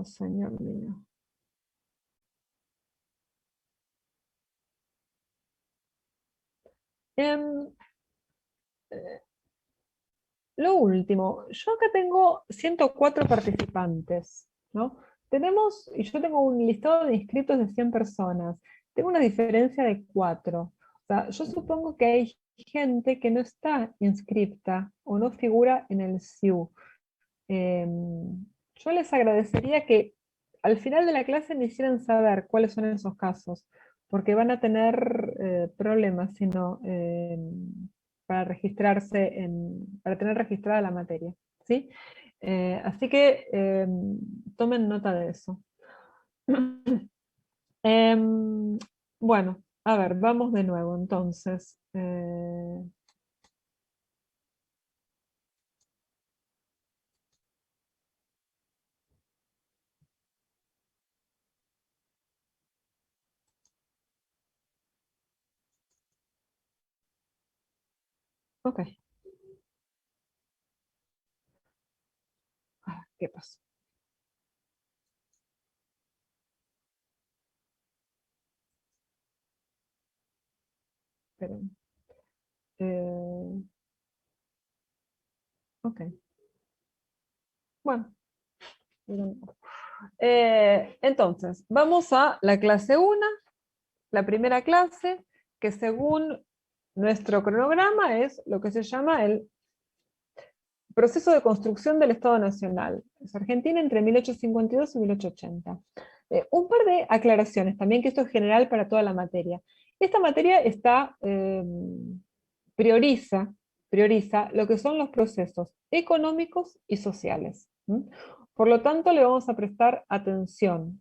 Oh, señor mío. Em, lo último, yo acá tengo 104 participantes, ¿no? Y yo tengo un listado de inscritos de 100 personas. Tengo una diferencia de 4. O sea, yo supongo que hay gente que no está inscripta o no figura en el SIU. Yo les agradecería que al final de la clase me hicieran saber cuáles son esos casos, porque van a tener problemas si no, para registrarse, para tener registrada la materia, ¿sí? Así que tomen nota de eso. Em, bueno, a ver, vamos de nuevo entonces. Ok, ¿qué pasó? Esperen. Eh, ok, bueno. Entonces, vamos a la clase 1, la primera clase, que según nuestro cronograma es lo que se llama el proceso de construcción del Estado Nacional. Es Argentina entre 1852 y 1880. Un par de aclaraciones también, que esto es general para toda la materia. Esta materia prioriza, prioriza lo que son los procesos económicos y sociales. Por lo tanto, le vamos a prestar atención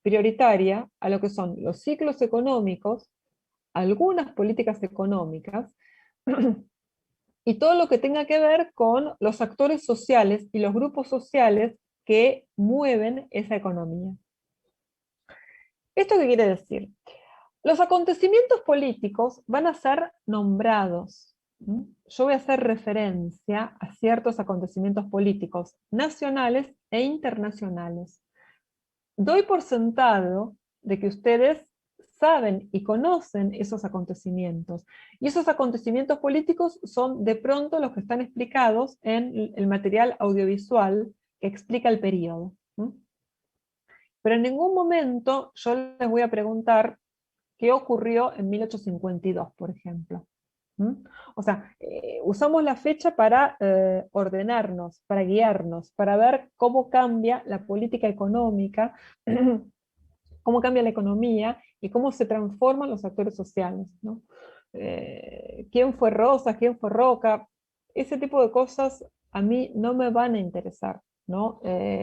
prioritaria a lo que son los ciclos económicos, algunas políticas económicas, y todo lo que tenga que ver con los actores sociales y los grupos sociales que mueven esa economía. ¿Esto qué quiere decir? Los acontecimientos políticos van a ser nombrados. Yo voy a hacer referencia a ciertos acontecimientos políticos nacionales e internacionales. Doy por sentado de que ustedes saben y conocen esos acontecimientos. Y esos acontecimientos políticos son de pronto los que están explicados en el material audiovisual que explica el periodo. Pero en ningún momento yo les voy a preguntar qué ocurrió en 1852, por ejemplo. O sea, usamos la fecha para ordenarnos, para guiarnos, para ver cómo cambia la política económica, cómo cambia la economía y cómo se transforman los actores sociales, ¿no? ¿Quién fue Rosa? ¿Quién fue Roca? Ese tipo de cosas a mí no me van a interesar, ¿no?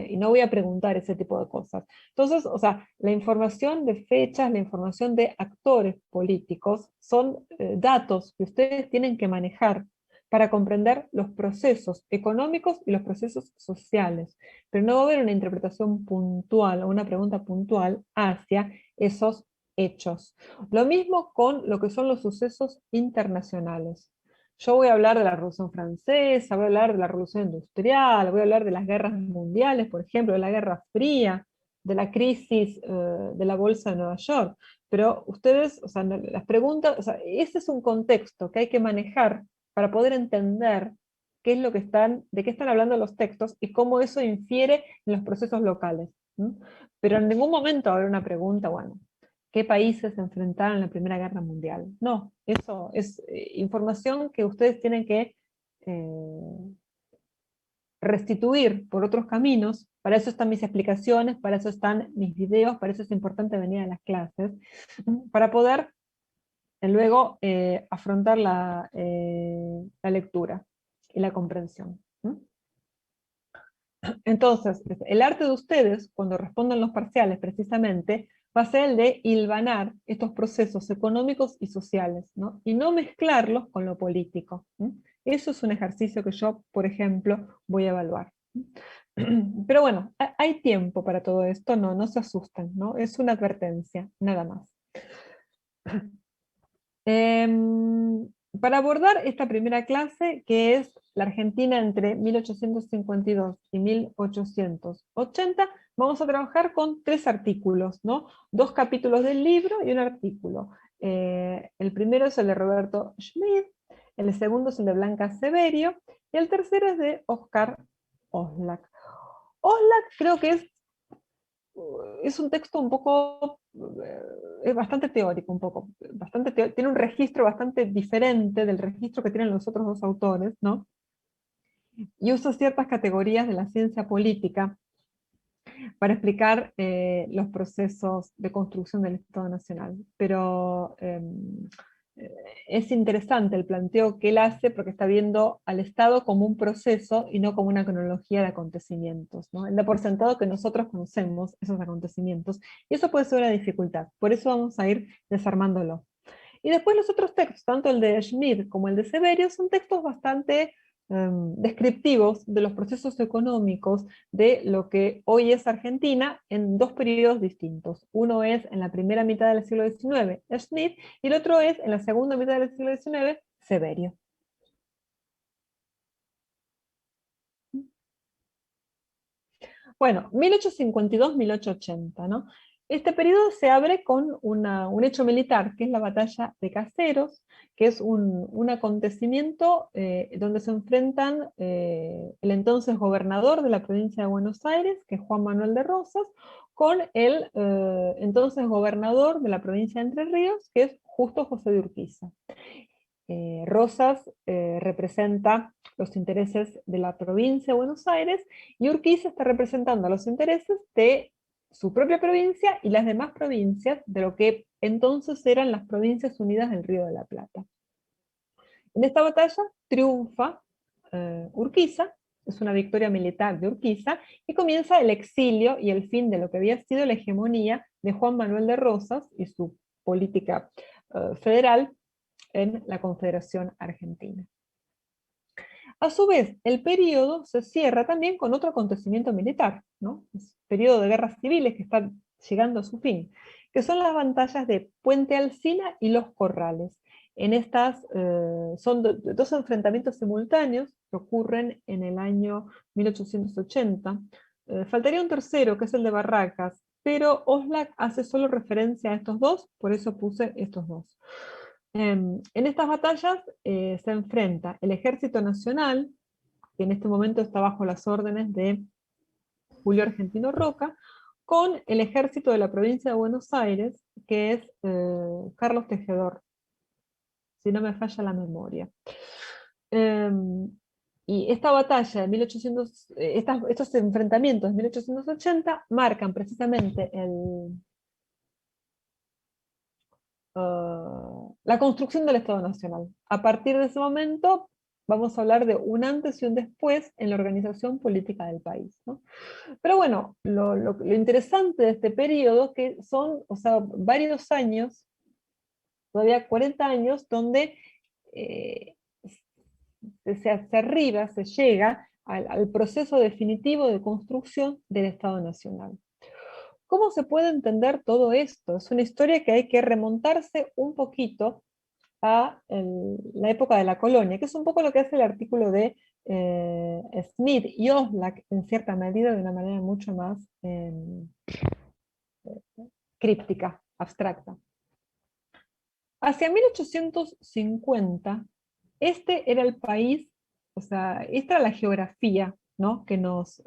Y no voy a preguntar ese tipo de cosas. Entonces, o sea, la información de fechas, la información de actores políticos son datos que ustedes tienen que manejar para comprender los procesos económicos y los procesos sociales. Pero no va a haber una interpretación puntual o una pregunta puntual hacia esos hechos. Lo mismo con lo que son los sucesos internacionales. Yo voy a hablar de la Revolución Francesa, voy a hablar de la Revolución Industrial, voy a hablar de las guerras mundiales, por ejemplo, de la Guerra Fría, de la crisis de la Bolsa de Nueva York. Pero ustedes, o sea, las preguntas, o sea, ese es un contexto que hay que manejar para poder entender qué es lo que de qué están hablando los textos y cómo eso infiere en los procesos locales. Pero en ningún momento va a haber una pregunta, bueno, ¿qué países se enfrentaron en la Primera Guerra Mundial? No, eso es información que ustedes tienen que eh, restituir por otros caminos. Para eso están mis explicaciones, para eso están mis videos, para eso es importante venir a las clases, para poder luego afrontar la lectura y la comprensión. Entonces, el arte de ustedes, cuando respondan los parciales precisamente, va a ser el de hilvanar estos procesos económicos y sociales, ¿no? Y no mezclarlos con lo político. Eso es un ejercicio que yo, por ejemplo, voy a evaluar. Pero bueno, hay tiempo para todo esto, no se asusten, ¿no? Es una advertencia, nada más. para abordar esta primera clase, que es la Argentina entre 1852 y 1880, vamos a trabajar con 3 artículos, ¿no? 2 capítulos del libro y un artículo. El primero es el de Roberto Schmidt, el segundo es el de Blanca Severio, y el tercero es de Oscar Oslak. Oslak creo que es un texto un poco, es bastante teórico, un poco, tiene un registro bastante diferente del registro que tienen los otros 2 autores, ¿no? Y usa ciertas categorías de la ciencia política para explicar los procesos de construcción del Estado Nacional. Pero es interesante el planteo que él hace porque está viendo al Estado como un proceso y no como una cronología de acontecimientos, ¿no? Él da por sentado que nosotros conocemos esos acontecimientos y eso puede ser una dificultad. Por eso vamos a ir desarmándolo. Y después los otros textos, tanto el de Schmidt como el de Severio, son textos bastante descriptivos de los procesos económicos de lo que hoy es Argentina en 2 periodos distintos. Uno es en la primera mitad del siglo XIX, Schmidt, y el otro es en la segunda mitad del siglo XIX, Severio. Bueno, 1852-1880, ¿no? Este periodo se abre con un hecho militar, que es la batalla de Caseros, que es un acontecimiento donde se enfrentan el entonces gobernador de la provincia de Buenos Aires, que es Juan Manuel de Rosas, con el entonces gobernador de la provincia de Entre Ríos, que es Justo José de Urquiza. Rosas representa los intereses de la provincia de Buenos Aires y Urquiza está representando los intereses de su propia provincia y las demás provincias de lo que entonces eran las Provincias Unidas del Río de la Plata. En esta batalla triunfa Urquiza, es una victoria militar de Urquiza, y comienza el exilio y el fin de lo que había sido la hegemonía de Juan Manuel de Rosas y su política federal en la Confederación Argentina. A su vez, el periodo se cierra también con otro acontecimiento militar, ¿no? Es el periodo de guerras civiles que está llegando a su fin, que son las batallas de Puente Alsina y Los Corrales. En estas son 2 enfrentamientos simultáneos que ocurren en el año 1880. Faltaría un tercero, que es el de Barracas, pero Oslak hace solo referencia a estos 2, por eso puse estos 2. En estas batallas se enfrenta el Ejército Nacional, que en este momento está bajo las órdenes de Julio Argentino Roca, con el ejército de la provincia de Buenos Aires, que es Carlos Tejedor, si no me falla la memoria. Y esta batalla de 1800, estos enfrentamientos de 1880 marcan precisamente la construcción del Estado Nacional. A partir de ese momento vamos a hablar de un antes y un después en la organización política del país, ¿no? Pero bueno, lo interesante de este periodo que son, o sea, varios años, todavía 40 años, donde eh, se arriba, se llega al proceso definitivo de construcción del Estado Nacional. ¿Cómo se puede entender todo esto? Es una historia que hay que remontarse un poquito a la época de la colonia, que es un poco lo que hace el artículo de Smith y Oslak, en cierta medida, de una manera mucho más críptica, abstracta. Hacia 1850, este era el país, o sea, esta era la geografía, ¿no?, que nos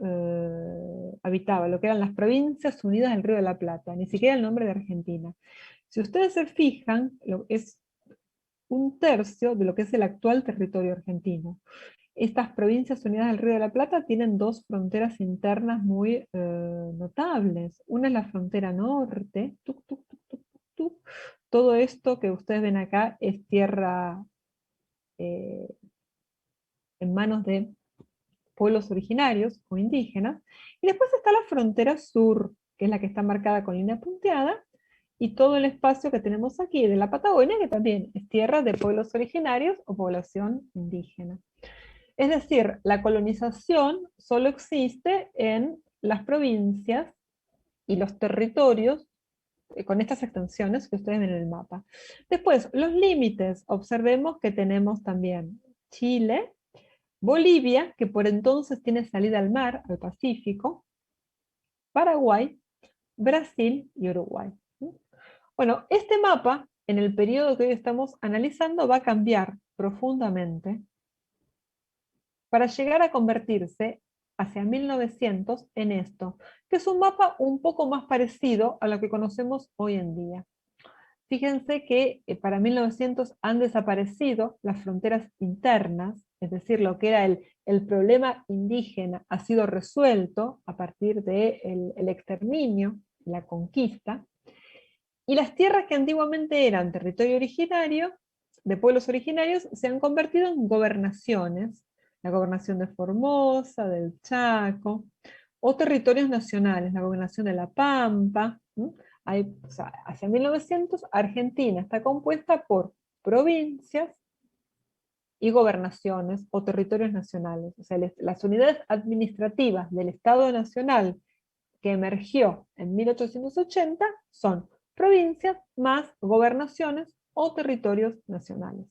habitaba, lo que eran las Provincias Unidas del Río de la Plata, ni siquiera el nombre de Argentina. Si ustedes se fijan, es un tercio de lo que es el actual territorio argentino. Estas Provincias Unidas del Río de la Plata tienen 2 fronteras internas muy notables. Una es la frontera norte, todo esto que ustedes ven acá es tierra eh, en manos de pueblos originarios o indígenas, y después está la frontera sur, que es la que está marcada con línea punteada, y todo el espacio que tenemos aquí de la Patagonia, que también es tierra de pueblos originarios o población indígena. Es decir, la colonización solo existe en las provincias y los territorios con estas extensiones que ustedes ven en el mapa. Después, los límites, observemos que tenemos también Chile, Bolivia, que por entonces tiene salida al mar, al Pacífico, Paraguay, Brasil y Uruguay. Bueno, este mapa, en el periodo que hoy estamos analizando, va a cambiar profundamente para llegar a convertirse hacia 1900 en esto, que es un mapa un poco más parecido a lo que conocemos hoy en día. Fíjense que para 1900 han desaparecido las fronteras internas, es decir, lo que era el problema indígena ha sido resuelto a partir del exterminio, la conquista, y las tierras que antiguamente eran territorio originario, de pueblos originarios, se han convertido en gobernaciones, la gobernación de Formosa, del Chaco, o territorios nacionales, la gobernación de La Pampa. O sea, hacia 1900, Argentina está compuesta por provincias y gobernaciones o territorios nacionales. O sea, las unidades administrativas del Estado Nacional que emergió en 1880 son provincias más gobernaciones o territorios nacionales.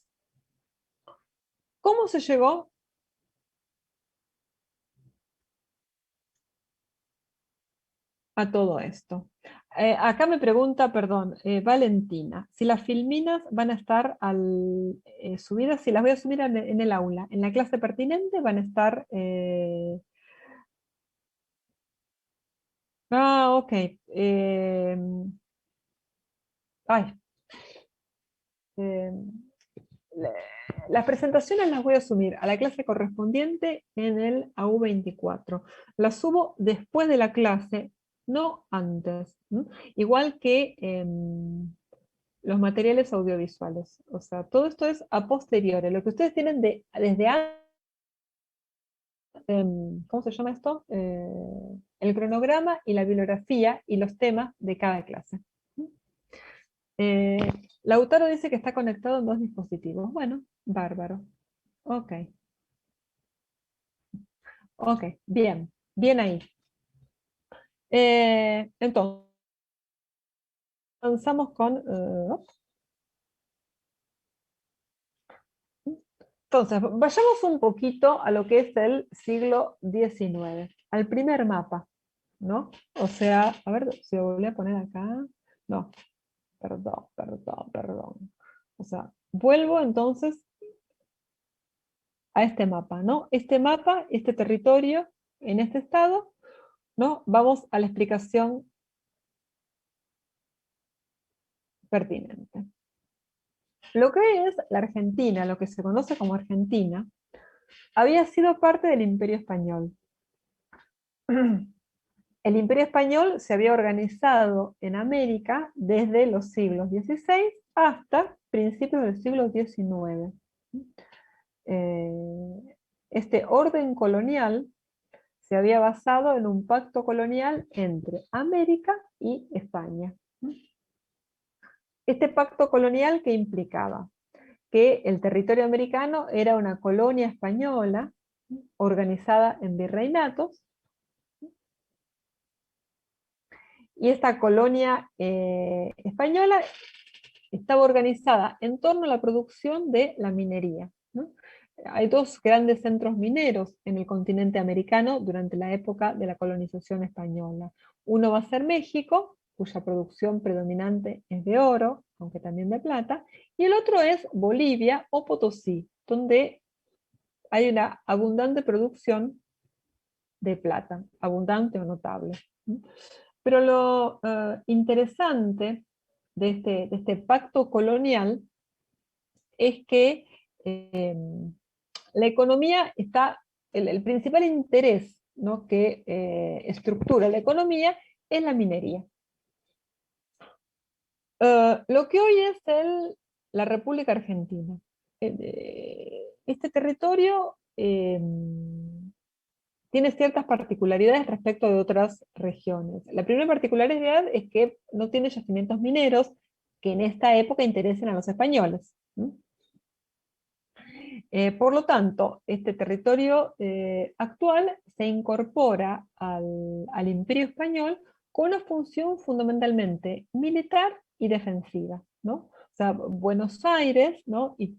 ¿Cómo se llegó a todo esto? Acá me pregunta, perdón, Valentina, si las filminas van a estar subidas, si las voy a subir en el aula, en la clase pertinente van a estar... ok. Ay, eh, las presentaciones las voy a subir a la clase correspondiente en el AU24. Las subo después de la clase, no antes. Igual que los materiales audiovisuales. O sea, todo esto es a posteriori. Lo que ustedes tienen desde antes, ¿cómo se llama esto? El cronograma y la bibliografía y los temas de cada clase. Eh, Lautaro dice que está conectado en 2 dispositivos. Bueno, bárbaro. Ok, ok, bien, bien ahí. Entonces, avanzamos con... entonces, vayamos un poquito a lo que es el siglo XIX, al primer mapa, ¿no? O sea, a ver si lo volví a poner acá. No, perdón. O sea, vuelvo entonces a este mapa, ¿no? Este mapa, este territorio, en este estado, ¿no? Vamos a la explicación pertinente. Lo que es la Argentina, lo que se conoce como Argentina, había sido parte del Imperio Español. El Imperio Español se había organizado en América desde los siglos XVI hasta principios del siglo XIX. Este orden colonial se había basado en un pacto colonial entre América y España. Este pacto colonial, ¿qué implicaba? Que el territorio americano era una colonia española organizada en virreinatos, y esta colonia española estaba organizada en torno a la producción de la minería, ¿no? Hay 2 grandes centros mineros en el continente americano durante la época de la colonización española. Uno va a ser México, cuya producción predominante es de oro, aunque también de plata, y el otro es Bolivia o Potosí, donde hay una abundante producción de plata, abundante o notable. Pero lo interesante de este pacto colonial es que la economía está, el principal interés, ¿no?, que estructura la economía es la minería. Lo que hoy es la República Argentina. Este territorio tiene ciertas particularidades respecto de otras regiones. La primera particularidad es que no tiene yacimientos mineros que en esta época interesen a los españoles. Por lo tanto, este territorio actual se incorpora al Imperio Español con una función fundamentalmente militar y defensiva, ¿no? O sea, Buenos Aires, ¿no? Y,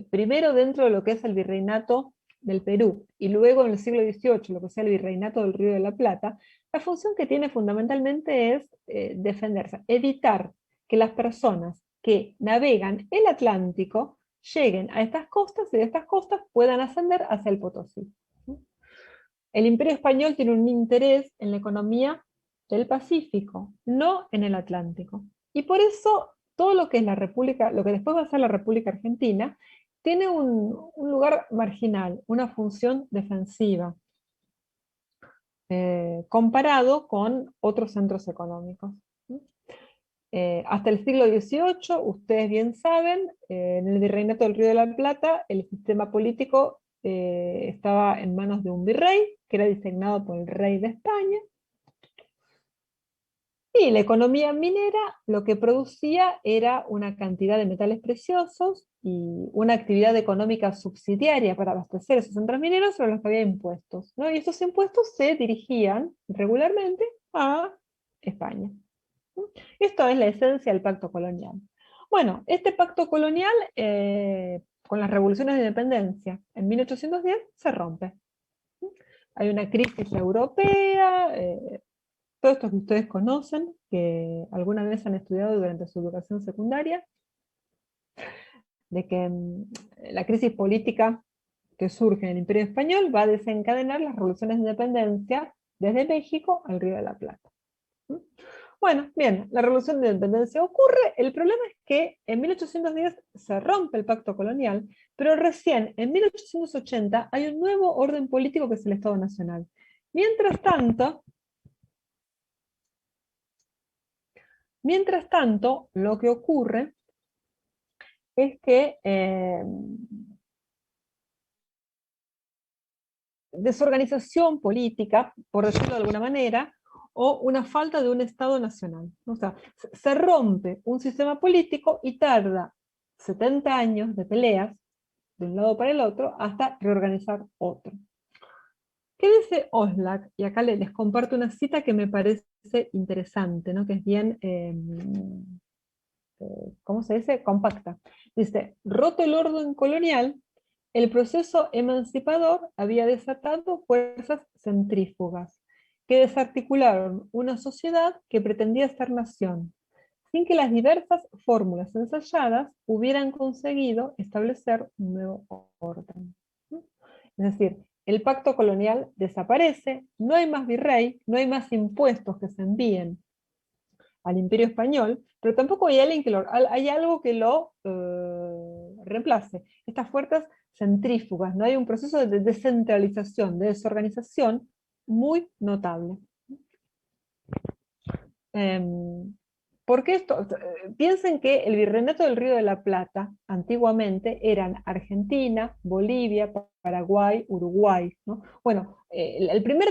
primero dentro de lo que es el virreinato del Perú, y luego en el siglo XVIII, lo que sea el virreinato del Río de la Plata, la función que tiene fundamentalmente es defenderse, evitar que las personas que navegan el Atlántico lleguen a estas costas y de estas costas puedan ascender hacia el Potosí. El Imperio Español tiene un interés en la economía del Pacífico, no en el Atlántico. Y por eso todo lo que es la República, lo que después va a ser la República Argentina, tiene un lugar marginal, una función defensiva, comparado con otros centros económicos. Hasta el siglo XVIII, ustedes bien saben, en el virreinato del Río de la Plata, el sistema político estaba en manos de un virrey, que era designado por el rey de España, y la economía minera lo que producía era una cantidad de metales preciosos y una actividad económica subsidiaria para abastecer esos centros mineros sobre los que había impuestos, ¿no? Y estos impuestos se dirigían regularmente a España. Esto es la esencia del pacto colonial. Bueno, este pacto colonial, con las revoluciones de independencia en 1810, se rompe. Hay una crisis europea, todo esto que ustedes conocen, que alguna vez han estudiado durante su educación secundaria, de que la crisis política que surge en el Imperio Español va a desencadenar las revoluciones de independencia desde México al Río de la Plata. Bueno, bien, la revolución de independencia ocurre, el problema es que en 1810 se rompe el pacto colonial, pero recién en 1880 hay un nuevo orden político que es el Estado Nacional. Mientras tanto, lo que ocurre es que desorganización política, por decirlo de alguna manera, o una falta de un Estado nacional. O sea, se rompe un sistema político y tarda 70 años de peleas de un lado para el otro hasta reorganizar otro. ¿Qué dice Oslak? Y acá les comparto una cita que me parece interesante, ¿no? Que es bien, ¿cómo se dice? Compacta. Dice, roto el orden colonial, el proceso emancipador había desatado fuerzas centrífugas que desarticularon una sociedad que pretendía ser nación, sin que las diversas fórmulas ensayadas hubieran conseguido establecer un nuevo orden. Es decir, el pacto colonial desaparece, no hay más virrey, no hay más impuestos que se envíen al Imperio Español, pero tampoco hay, hay algo que lo reemplace. Estas fuerzas centrífugas, ¿no? Hay un proceso de descentralización, de desorganización muy notable. Porque esto, piensen que el virreinato del Río de la Plata antiguamente eran Argentina, Bolivia, Paraguay, Uruguay, ¿no? Bueno, el primer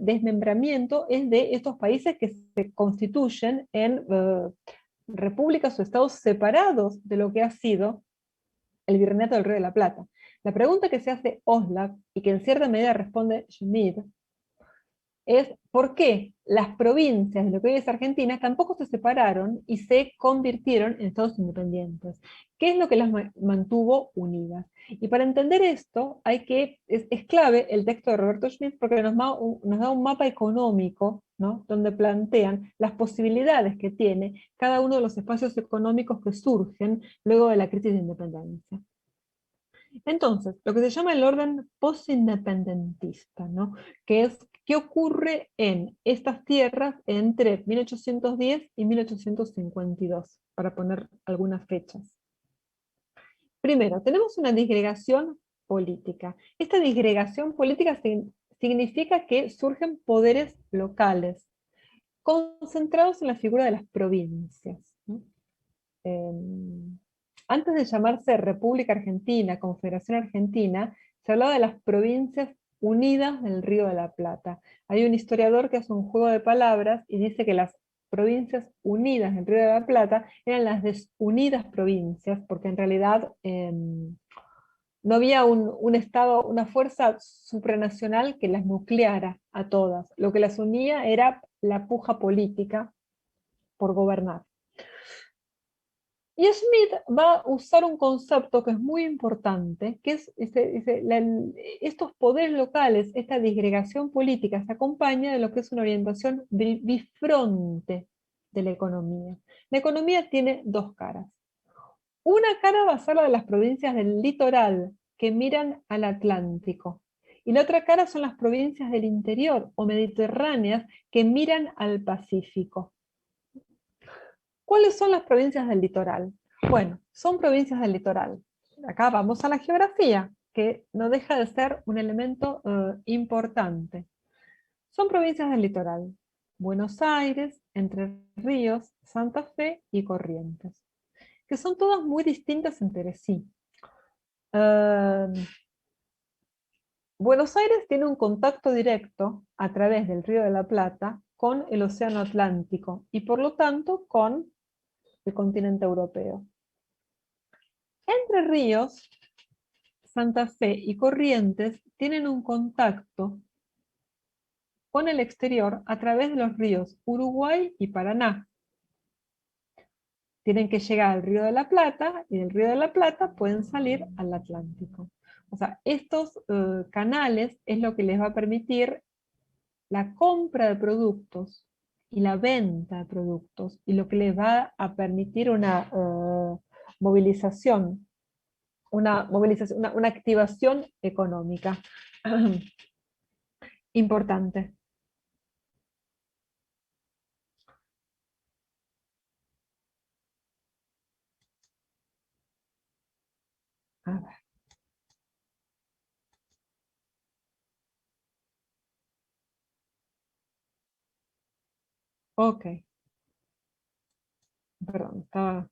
desmembramiento es de estos países que se constituyen en repúblicas o estados separados de lo que ha sido el virreinato del Río de la Plata. La pregunta que se hace Oslak, y que en cierta medida responde Schmidt, es por qué las provincias de lo que hoy es Argentina tampoco se separaron y se convirtieron en estados independientes. ¿Qué es lo que las mantuvo unidas? Y para entender esto, es clave el texto de Roberto Schmidt porque nos da un mapa económico, ¿no? Donde plantean las posibilidades que tiene cada uno de los espacios económicos que surgen luego de la crisis de independencia. Entonces, lo que se llama el orden postindependentista, ¿no? Que es qué ocurre en estas tierras entre 1810 y 1852, para poner algunas fechas. Primero, tenemos una disgregación política. Esta disgregación política significa que surgen poderes locales, concentrados en la figura de las provincias, ¿no? Antes de llamarse República Argentina, Confederación Argentina, se hablaba de las provincias unidas del Río de la Plata. Hay un historiador que hace un juego de palabras y dice que las provincias unidas del Río de la Plata eran las desunidas provincias, porque en realidad no había un Estado, una fuerza supranacional que las nucleara a todas. Lo que las unía era la puja política por gobernar. Y Schmitt va a usar un concepto que es muy importante, que es estos poderes locales, esta disgregación política, se acompaña de lo que es una orientación bifronte de la economía. La economía tiene dos caras. Una cara va a ser la de las provincias del litoral, que miran al Atlántico. Y la otra cara son las provincias del interior o mediterráneas, que miran al Pacífico. ¿Cuáles son las provincias del litoral? Bueno, son provincias del litoral. Acá vamos a la geografía, que no deja de ser un elemento importante. Son provincias del litoral: Buenos Aires, Entre Ríos, Santa Fe y Corrientes, que son todas muy distintas entre sí. Buenos Aires tiene un contacto directo a través del Río de la Plata con el Océano Atlántico y por lo tanto con el continente europeo. Entre Ríos, Santa Fe y Corrientes tienen un contacto con el exterior a través de los ríos Uruguay y Paraná. Tienen que llegar al Río de la Plata y del Río de la Plata pueden salir al Atlántico. O sea, estos canales es lo que les va a permitir la compra de productos y la venta de productos, y lo que les va a permitir una movilización, una activación económica importante. A ver. Ok, perdón, estaba...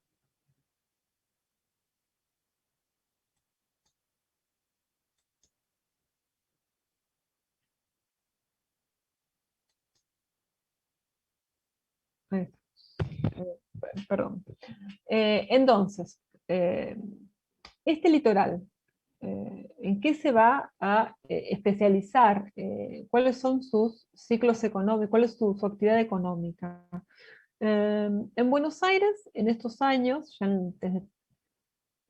ahí está. Perdón. Entonces, este litoral, ¿en qué se va a especializar? ¿Cuáles son sus ciclos económicos? ¿Cuál es su actividad económica? En Buenos Aires, en estos años, ya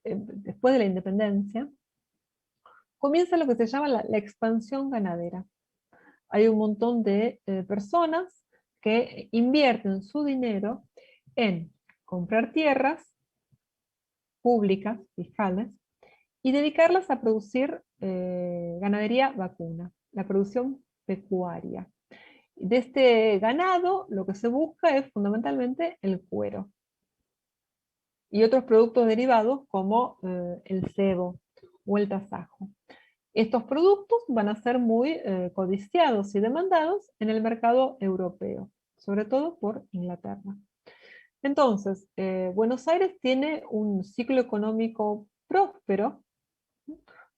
después de la independencia, comienza lo que se llama la expansión ganadera. Hay un montón de personas que invierten su dinero en comprar tierras públicas, fiscales, y dedicarlas a producir ganadería vacuna, la producción pecuaria. De este ganado lo que se busca es fundamentalmente el cuero y otros productos derivados como el cebo o el tasajo. Estos productos van a ser muy codiciados y demandados en el mercado europeo, sobre todo por Inglaterra. Entonces, Buenos Aires tiene un ciclo económico próspero,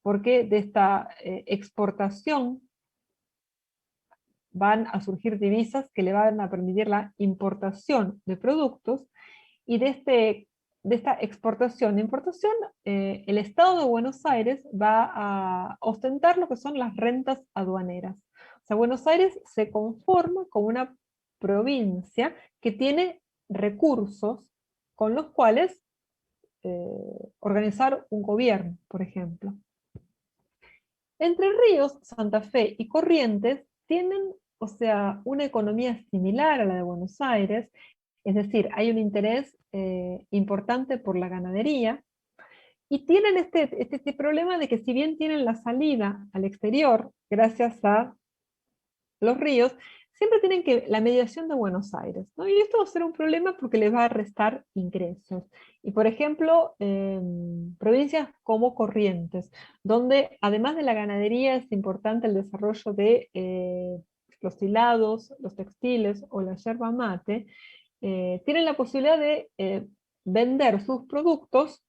porque de esta exportación van a surgir divisas que le van a permitir la importación de productos, y de esta exportación e importación, el Estado de Buenos Aires va a ostentar lo que son las rentas aduaneras. O sea, Buenos Aires se conforma como una provincia que tiene recursos con los cuales organizar un gobierno, por ejemplo. Entre Ríos, Santa Fe y Corrientes tienen, o sea, una economía similar a la de Buenos Aires, es decir, hay un interés importante por la ganadería, y tienen este problema de que si bien tienen la salida al exterior, gracias a los ríos, siempre tienen la mediación de Buenos Aires, ¿no? Y esto va a ser un problema porque les va a restar ingresos. Y por ejemplo, provincias como Corrientes, donde además de la ganadería es importante el desarrollo de los hilados, los textiles o la yerba mate, tienen la posibilidad de vender sus productos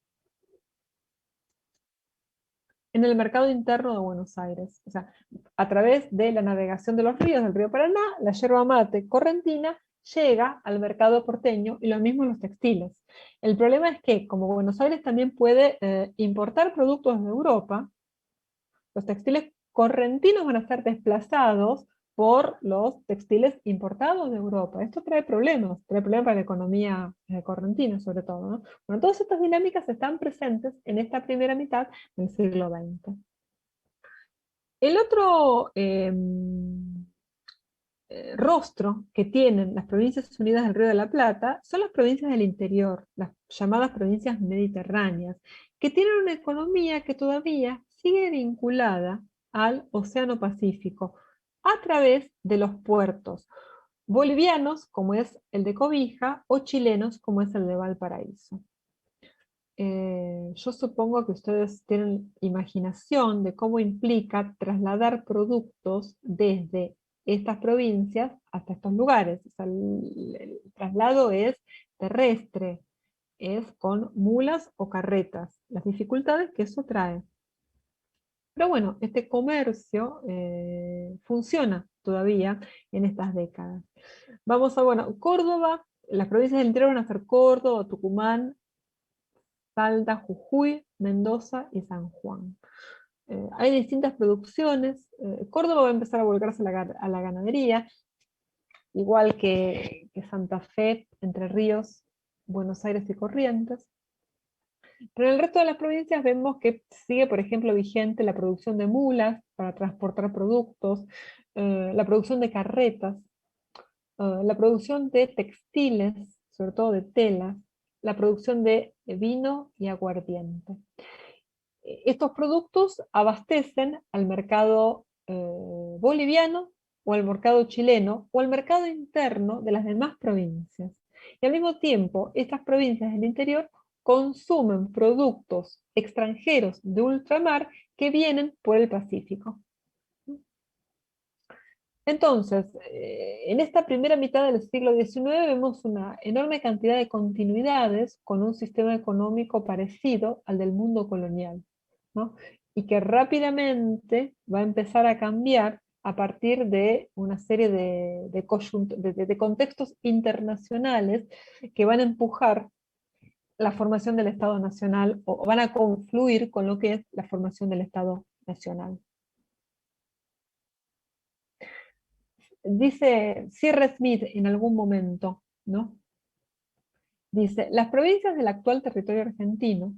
en el mercado interno de Buenos Aires. O sea, a través de la navegación de los ríos del río Paraná, la yerba mate correntina llega al mercado porteño, y lo mismo los textiles. El problema es que, como Buenos Aires también puede importar productos de Europa, los textiles correntinos van a ser desplazados por los textiles importados de Europa. Esto trae problemas para la economía correntina sobre todo, ¿no? Bueno, todas estas dinámicas están presentes en esta primera mitad del siglo XX. El otro rostro que tienen las provincias unidas del Río de la Plata son las provincias del interior, las llamadas provincias mediterráneas, que tienen una economía que todavía sigue vinculada al Océano Pacífico a través de los puertos bolivianos, como es el de Cobija, o chilenos, como es el de Valparaíso. Yo supongo que ustedes tienen imaginación de cómo implica trasladar productos desde estas provincias hasta estos lugares. O sea, el traslado es terrestre, es con mulas o carretas, las dificultades que eso trae. Pero bueno, este comercio funciona todavía en estas décadas. Vamos a, bueno, Córdoba, las provincias del interior van a ser Córdoba, Tucumán, Salta, Jujuy, Mendoza y San Juan. Hay distintas producciones. Córdoba va a empezar a volcarse a la ganadería, igual que Santa Fe, Entre Ríos, Buenos Aires y Corrientes. Pero en el resto de las provincias vemos que sigue, por ejemplo, vigente la producción de mulas para transportar productos, la producción de carretas, la producción de textiles, sobre todo de telas, la producción de vino y aguardiente. Estos productos abastecen al mercado boliviano o al mercado chileno o al mercado interno de las demás provincias. Y al mismo tiempo, estas provincias del interior consumen productos extranjeros de ultramar que vienen por el Pacífico. Entonces, en esta primera mitad del siglo XIX vemos una enorme cantidad de continuidades con un sistema económico parecido al del mundo colonial, ¿no? Y que rápidamente va a empezar a cambiar a partir de una serie de contextos internacionales que van a empujar la formación del Estado Nacional o van a confluir con lo que es la formación del Estado Nacional. Dice Sierra Smith en algún momento, ¿no? Dice, las provincias del actual territorio argentino,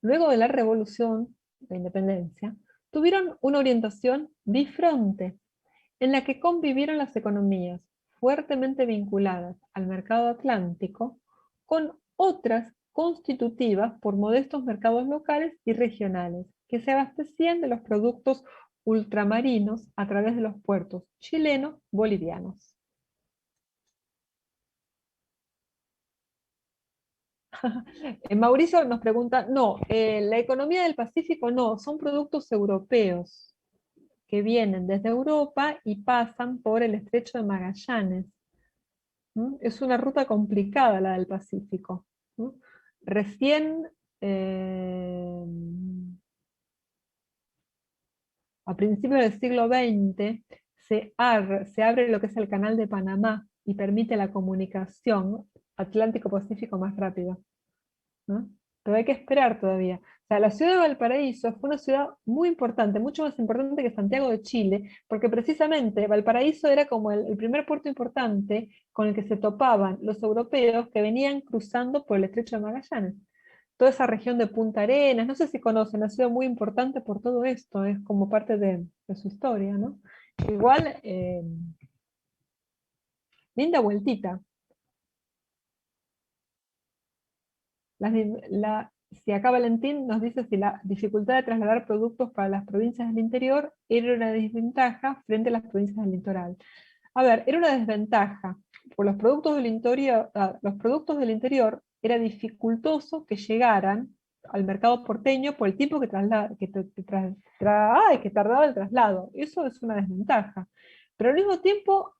luego de la revolución de independencia, tuvieron una orientación bifronte, en la que convivieron las economías fuertemente vinculadas al mercado atlántico con otras constitutivas por modestos mercados locales y regionales, que se abastecían de los productos ultramarinos a través de los puertos chilenos bolivianos. Mauricio nos pregunta, no, la economía del Pacífico no, son productos europeos que vienen desde Europa y pasan por el estrecho de Magallanes. ¿Mm? Es una ruta complicada la del Pacífico. ¿Mm? Recién, eh, a principios del siglo XX, se abre lo que es el Canal de Panamá y permite la comunicación Atlántico-Pacífico más rápido, ¿no? Pero hay que esperar todavía. O sea, la ciudad de Valparaíso fue una ciudad muy importante, mucho más importante que Santiago de Chile, porque precisamente Valparaíso era como el primer puerto importante con el que se topaban los europeos que venían cruzando por el estrecho de Magallanes. Toda esa región de Punta Arenas, no sé si conocen, ha sido muy importante por todo esto, es como parte de su historia, ¿no? Igual, linda vueltita. Si acá Valentín nos dice si la dificultad de trasladar productos para las provincias del interior era una desventaja frente a las provincias del litoral. A ver, era una desventaja. Por los productos del interior era dificultoso que llegaran al mercado porteño por el tiempo que tardaba el traslado. Eso es una desventaja. Pero al mismo tiempo,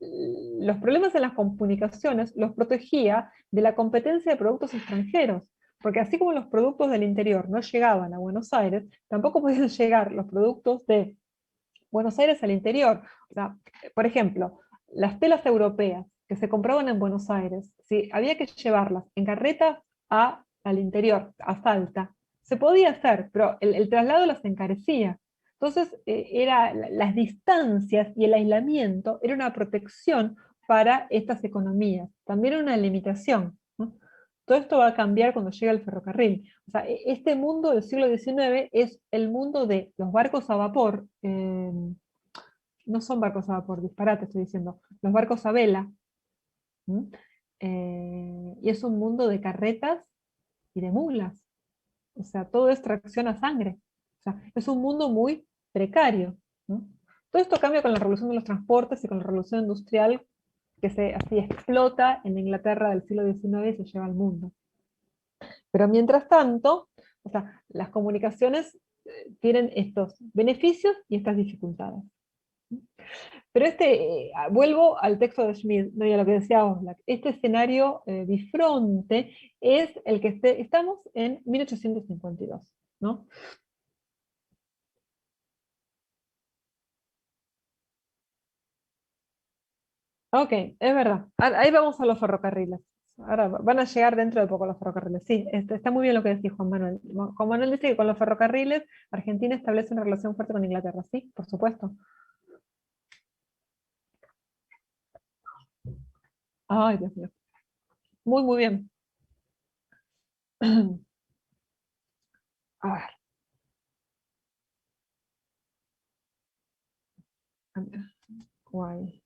los problemas en las comunicaciones los protegía de la competencia de productos extranjeros, porque así como los productos del interior no llegaban a Buenos Aires, tampoco podían llegar los productos de Buenos Aires al interior. O sea, por ejemplo, las telas europeas que se compraban en Buenos Aires, si había que llevarlas en carreta al interior, a Salta, se podía hacer, pero el traslado las encarecía. Entonces, las distancias y el aislamiento era una protección para estas economías, también una limitación, ¿no? Todo esto va a cambiar cuando llega el ferrocarril. O sea, este mundo del siglo XIX es el mundo de los barcos a vapor, no son barcos a vapor, disparate estoy diciendo, los barcos a vela, ¿m? Y es un mundo de carretas y de mulas, o sea, todo es tracción a sangre, o sea, es un mundo muy precario, ¿no? Todo esto cambia con la revolución de los transportes y con la revolución industrial que así explota en la Inglaterra del siglo XIX y se lleva al mundo. Pero mientras tanto, o sea, las comunicaciones tienen estos beneficios y estas dificultades. Pero vuelvo al texto de Schmidt, ¿no? Y a lo que decía Oslak, este escenario bifronte es el que estamos en 1852, ¿no? Ok, es verdad. Ahí vamos a los ferrocarriles. Ahora van a llegar dentro de poco los ferrocarriles. Sí, está muy bien lo que decía Juan Manuel. Juan Manuel dice que con los ferrocarriles Argentina establece una relación fuerte con Inglaterra. Sí, por supuesto. Ay, Dios mío. Muy, muy bien. A ver. Guay.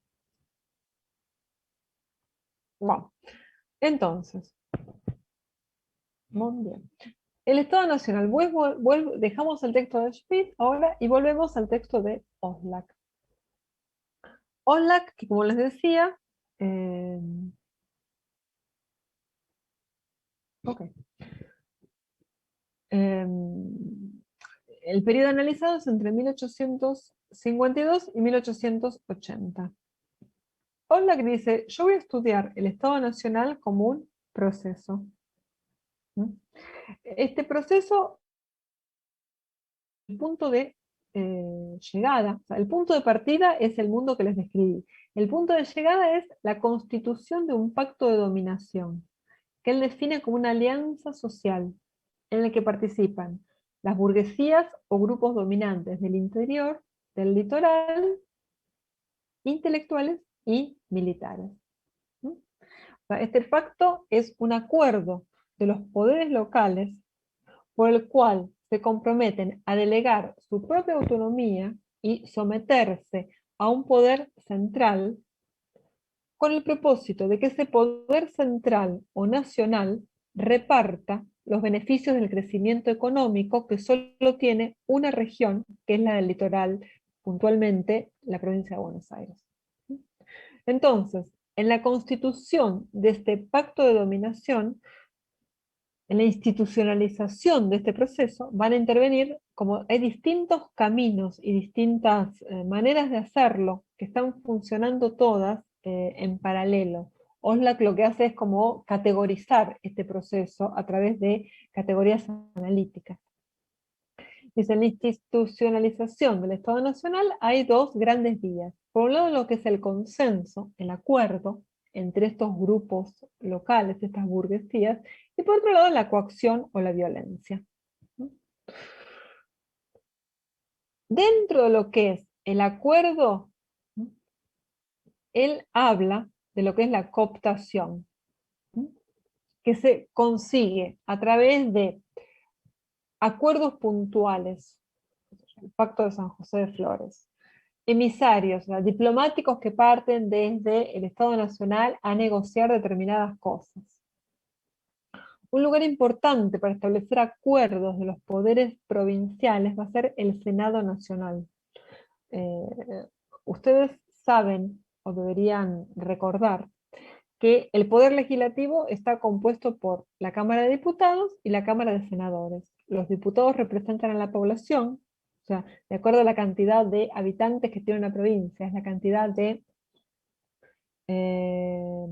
Bueno, entonces, muy bien. El Estado Nacional. Dejamos el texto de Schmidt ahora y volvemos al texto de Oslak. Oslak, que como les decía, eh, ok. El periodo analizado es entre 1852 y 1880. Oslak dice, yo voy a estudiar el Estado Nacional como un proceso. ¿Mm? Este proceso, el punto de llegada, o sea, el punto de partida es el mundo que les describí. El punto de llegada es la constitución de un pacto de dominación, que él define como una alianza social en la que participan las burguesías o grupos dominantes del interior, del litoral, intelectuales y militares. ¿Mm? O sea, este pacto es un acuerdo de los poderes locales por el cual se comprometen a delegar su propia autonomía y someterse a un poder central con el propósito de que ese poder central o nacional reparta los beneficios del crecimiento económico que solo tiene una región, que es la del litoral, puntualmente la provincia de Buenos Aires. Entonces, en la constitución de este pacto de dominación, en la institucionalización de este proceso, van a intervenir, como hay distintos caminos y distintas maneras de hacerlo, que están funcionando todas en paralelo. Oslak lo que hace es como categorizar este proceso a través de categorías analíticas. Dice, en la institucionalización del Estado Nacional hay dos grandes vías. Por un lado, lo que es el consenso, el acuerdo entre estos grupos locales, estas burguesías, y por otro lado, la coacción o la violencia. Dentro de lo que es el acuerdo, él habla de lo que es la cooptación, que se consigue a través de acuerdos puntuales, el Pacto de San José de Flores, emisarios, o sea, diplomáticos que parten desde el Estado Nacional a negociar determinadas cosas. Un lugar importante para establecer acuerdos de los poderes provinciales va a ser el Senado Nacional. Ustedes saben, o deberían recordar, que el poder legislativo está compuesto por la Cámara de Diputados y la Cámara de Senadores. Los diputados representan a la población, o sea, de acuerdo a la cantidad de habitantes que tiene una provincia, es la cantidad de eh,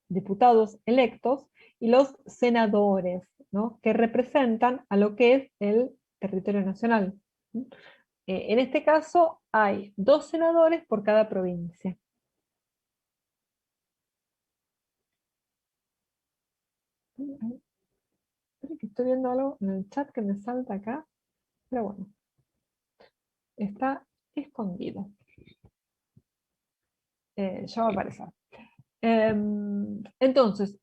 diputados electos, y los senadores, ¿no? Que representan a lo que es el territorio nacional. En este caso hay dos senadores por cada provincia. Espera que estoy viendo algo en el chat que me salta acá, pero bueno. está escondido. Ya va a aparecer. Entonces,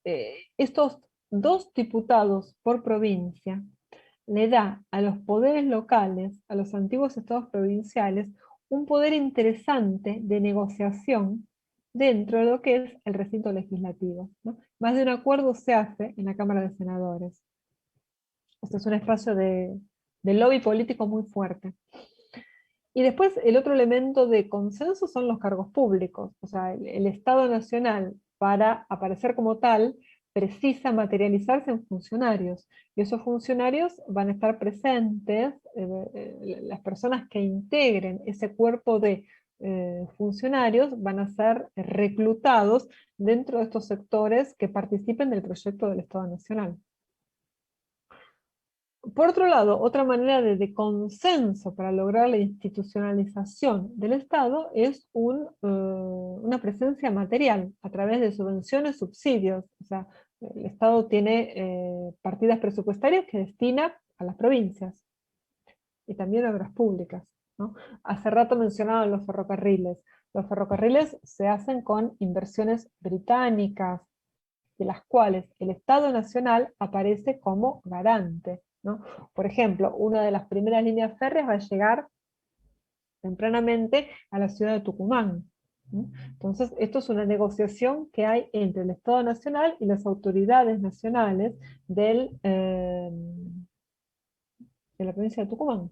estos 2 diputados por provincia le da a los poderes locales, a los antiguos estados provinciales, un poder interesante de negociación dentro de lo que es el recinto legislativo, ¿no? Más de un acuerdo se hace en la Cámara de Senadores. Este es un espacio de lobby político muy fuerte. Y después el otro elemento de consenso son los cargos públicos. O sea, el Estado Nacional, para aparecer como tal, precisa materializarse en funcionarios. Y esos funcionarios van a estar presentes, las personas que integren ese cuerpo de funcionarios van a ser reclutados dentro de estos sectores que participen del proyecto del Estado Nacional. Por otro lado, otra manera de consenso para lograr la institucionalización del Estado es una presencia material a través de subvenciones, subsidios. O sea, el Estado tiene partidas presupuestarias que destina a las provincias y también a obras públicas, ¿no? Hace rato mencionaban los ferrocarriles. Los ferrocarriles se hacen con inversiones británicas, de las cuales el Estado Nacional aparece como garante, ¿no? Por ejemplo, una de las primeras líneas férreas va a llegar tempranamente a la ciudad de Tucumán, ¿no? Entonces, esto es una negociación que hay entre el Estado Nacional y las autoridades nacionales de la provincia de Tucumán.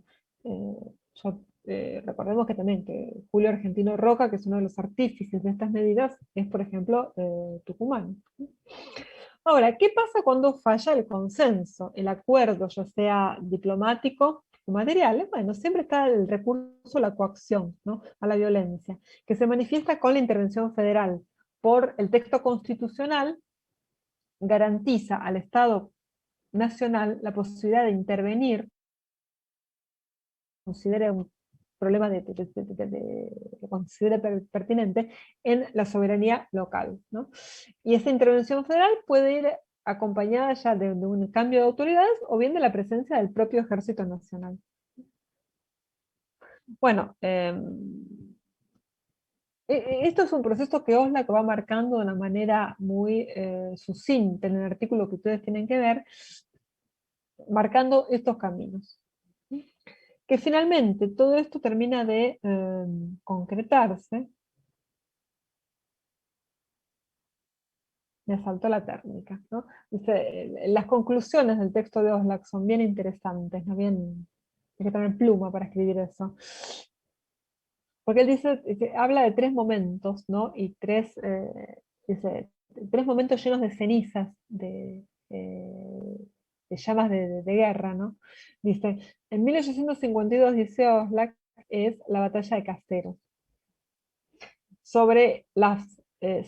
Eh, recordemos que también que Julio Argentino Roca, que es uno de los artífices de estas medidas, es, por ejemplo, Tucumán. Ahora, ¿qué pasa cuando falla el consenso, el acuerdo, ya sea diplomático o material? Bueno, siempre está el recurso a la coacción, ¿no? A la violencia, que se manifiesta con la intervención federal. Por el texto constitucional, garantiza al Estado Nacional la posibilidad de intervenir, considere un problema que considere pertinente, en la soberanía local, ¿no? Y esa intervención federal puede ir acompañada ya de un cambio de autoridades o bien de la presencia del propio Ejército Nacional. Bueno, esto es un proceso que Oslak va marcando de una manera muy sucinta en el artículo que ustedes tienen que ver, marcando estos caminos. Que finalmente todo esto termina de concretarse. Me saltó la térmica, ¿no? Dice, las conclusiones del texto de Oslak son bien interesantes, ¿no? Bien, hay que tener pluma para escribir eso. Porque él dice, habla de 3 momentos, ¿no? Y dice, 3 momentos llenos de cenizas, de llamas de guerra, ¿no? Dice, en 1852, dice Oslak, es la batalla de Caseros. Sobre las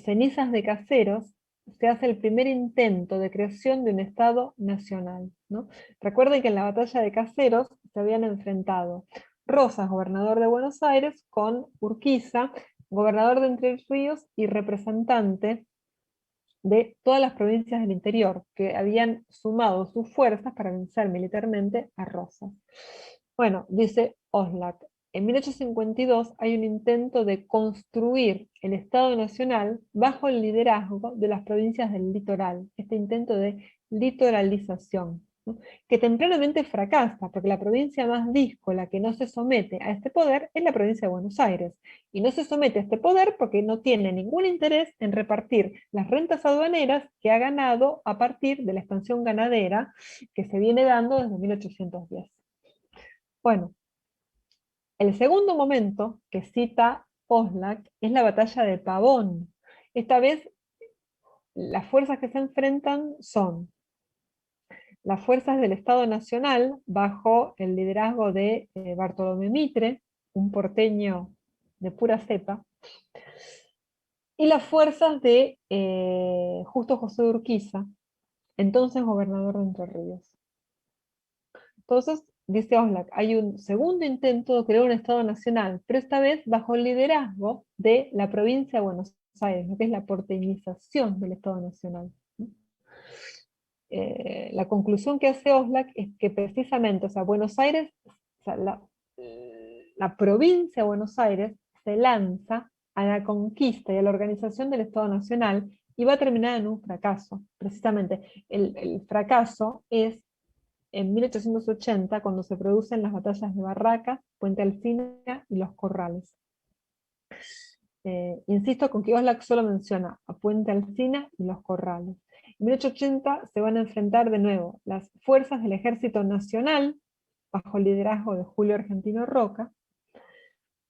cenizas de Caseros se hace el primer intento de creación de un Estado nacional, ¿no? Recuerden que en la batalla de Caseros se habían enfrentado Rosas, gobernador de Buenos Aires, con Urquiza, gobernador de Entre Ríos y representante de todas las provincias del interior, que habían sumado sus fuerzas para vencer militarmente a Rosas. Bueno, dice Oslak, en 1852 hay un intento de construir el Estado Nacional bajo el liderazgo de las provincias del litoral, este intento de litoralización, ¿no? Que tempranamente fracasa, porque la provincia más díscola que no se somete a este poder es la provincia de Buenos Aires, y no se somete a este poder porque no tiene ningún interés en repartir las rentas aduaneras que ha ganado a partir de la expansión ganadera que se viene dando desde 1810. Bueno, el segundo momento que cita Oslak es la batalla de Pavón. Esta vez las fuerzas que se enfrentan son las fuerzas del Estado Nacional bajo el liderazgo de Bartolomé Mitre, un porteño de pura cepa, y las fuerzas de Justo José de Urquiza, entonces gobernador de Entre Ríos. Entonces, dice Oslak, hay un segundo intento de crear un Estado nacional, pero esta vez bajo el liderazgo de la provincia de Buenos Aires, lo que es la porteñización del Estado nacional. La conclusión que hace Oslak es que precisamente, o sea, Buenos Aires, o sea, la provincia de Buenos Aires se lanza a la conquista y a la organización del Estado Nacional y va a terminar en un fracaso. Precisamente, el fracaso es en 1880, cuando se producen las batallas de Barracas, Puente Alsina y Los Corrales. Insisto con que Oslac solo menciona a Puente Alsina y Los Corrales. En 1880 se van a enfrentar de nuevo las fuerzas del Ejército Nacional, bajo el liderazgo de Julio Argentino Roca,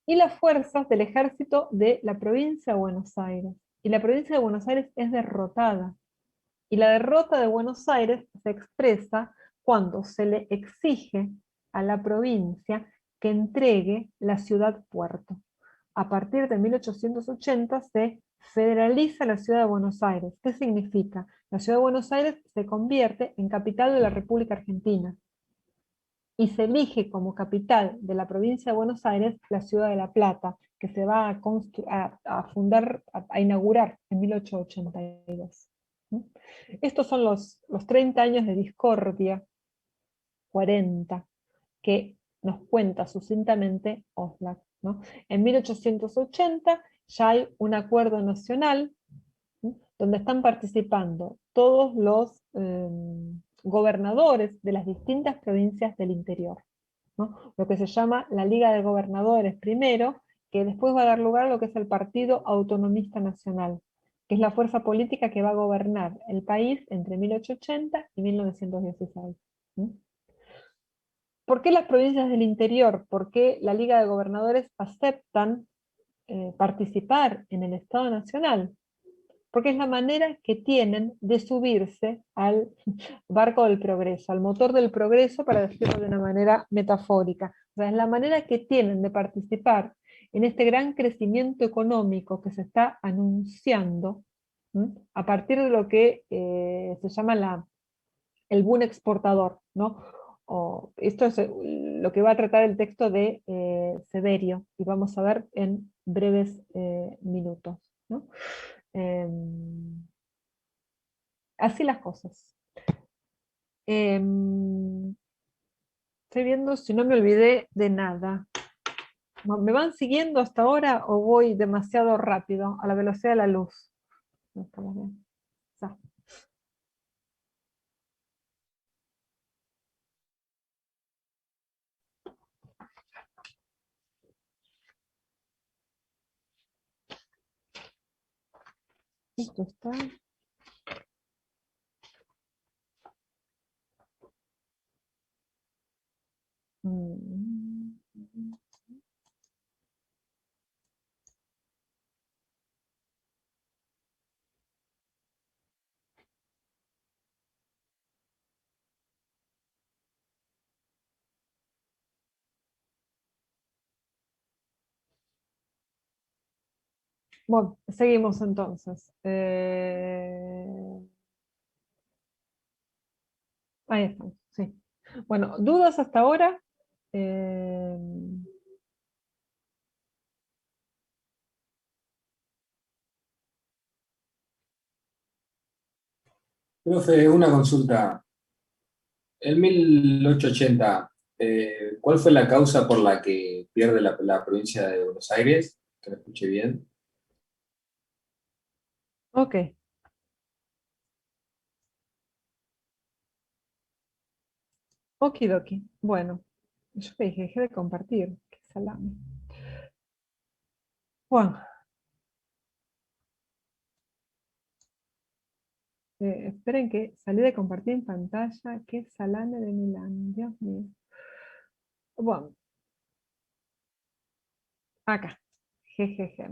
y las fuerzas del ejército de la provincia de Buenos Aires. Y la provincia de Buenos Aires es derrotada. Y la derrota de Buenos Aires se expresa cuando se le exige a la provincia que entregue la ciudad puerto. A partir de 1880 se federaliza la ciudad de Buenos Aires. ¿Qué significa? La ciudad de Buenos Aires se convierte en capital de la República Argentina y se elige como capital de la provincia de Buenos Aires la ciudad de La Plata, que se va a inaugurar en 1882. Estos son los 30 años de discordia, 40, que nos cuenta sucintamente Oslac, ¿no? En 1880 ya hay un acuerdo nacional, ¿sí?, donde están participando todos los gobernadores de las distintas provincias del interior, ¿no? Lo que se llama la Liga de Gobernadores primero, que después va a dar lugar a lo que es el Partido Autonomista Nacional, que es la fuerza política que va a gobernar el país entre 1880 y 1916. ¿Sí? ¿Por qué las provincias del interior? ¿Por qué la Liga de Gobernadores aceptan participar en el Estado Nacional? Porque es la manera que tienen de subirse al barco del progreso, al motor del progreso, para decirlo de una manera metafórica. O sea, es la manera que tienen de participar en este gran crecimiento económico que se está anunciando, ¿sí?, a partir de lo que se llama el boom exportador, ¿no? Esto es lo que va a tratar el texto de Severio, y vamos a ver en breves minutos, ¿no? Así las cosas. Estoy viendo si no me olvidé de nada. ¿Me van siguiendo hasta ahora o voy demasiado rápido, a la velocidad de la luz? No estamos bien. Ya. Esto está. Bueno, seguimos entonces. Ahí estamos, sí. Bueno, ¿dudas hasta ahora? Eh, Profe, una consulta. En 1880, ¿cuál fue la causa por la que pierde la provincia de Buenos Aires? Que lo escuché bien. ok, okidoki. Bueno, yo te dije, dejé de compartir. Qué salame. Juan, esperen que salí de compartir en pantalla. Qué salame de Milán, Dios mío. Bueno, acá. Jejeje.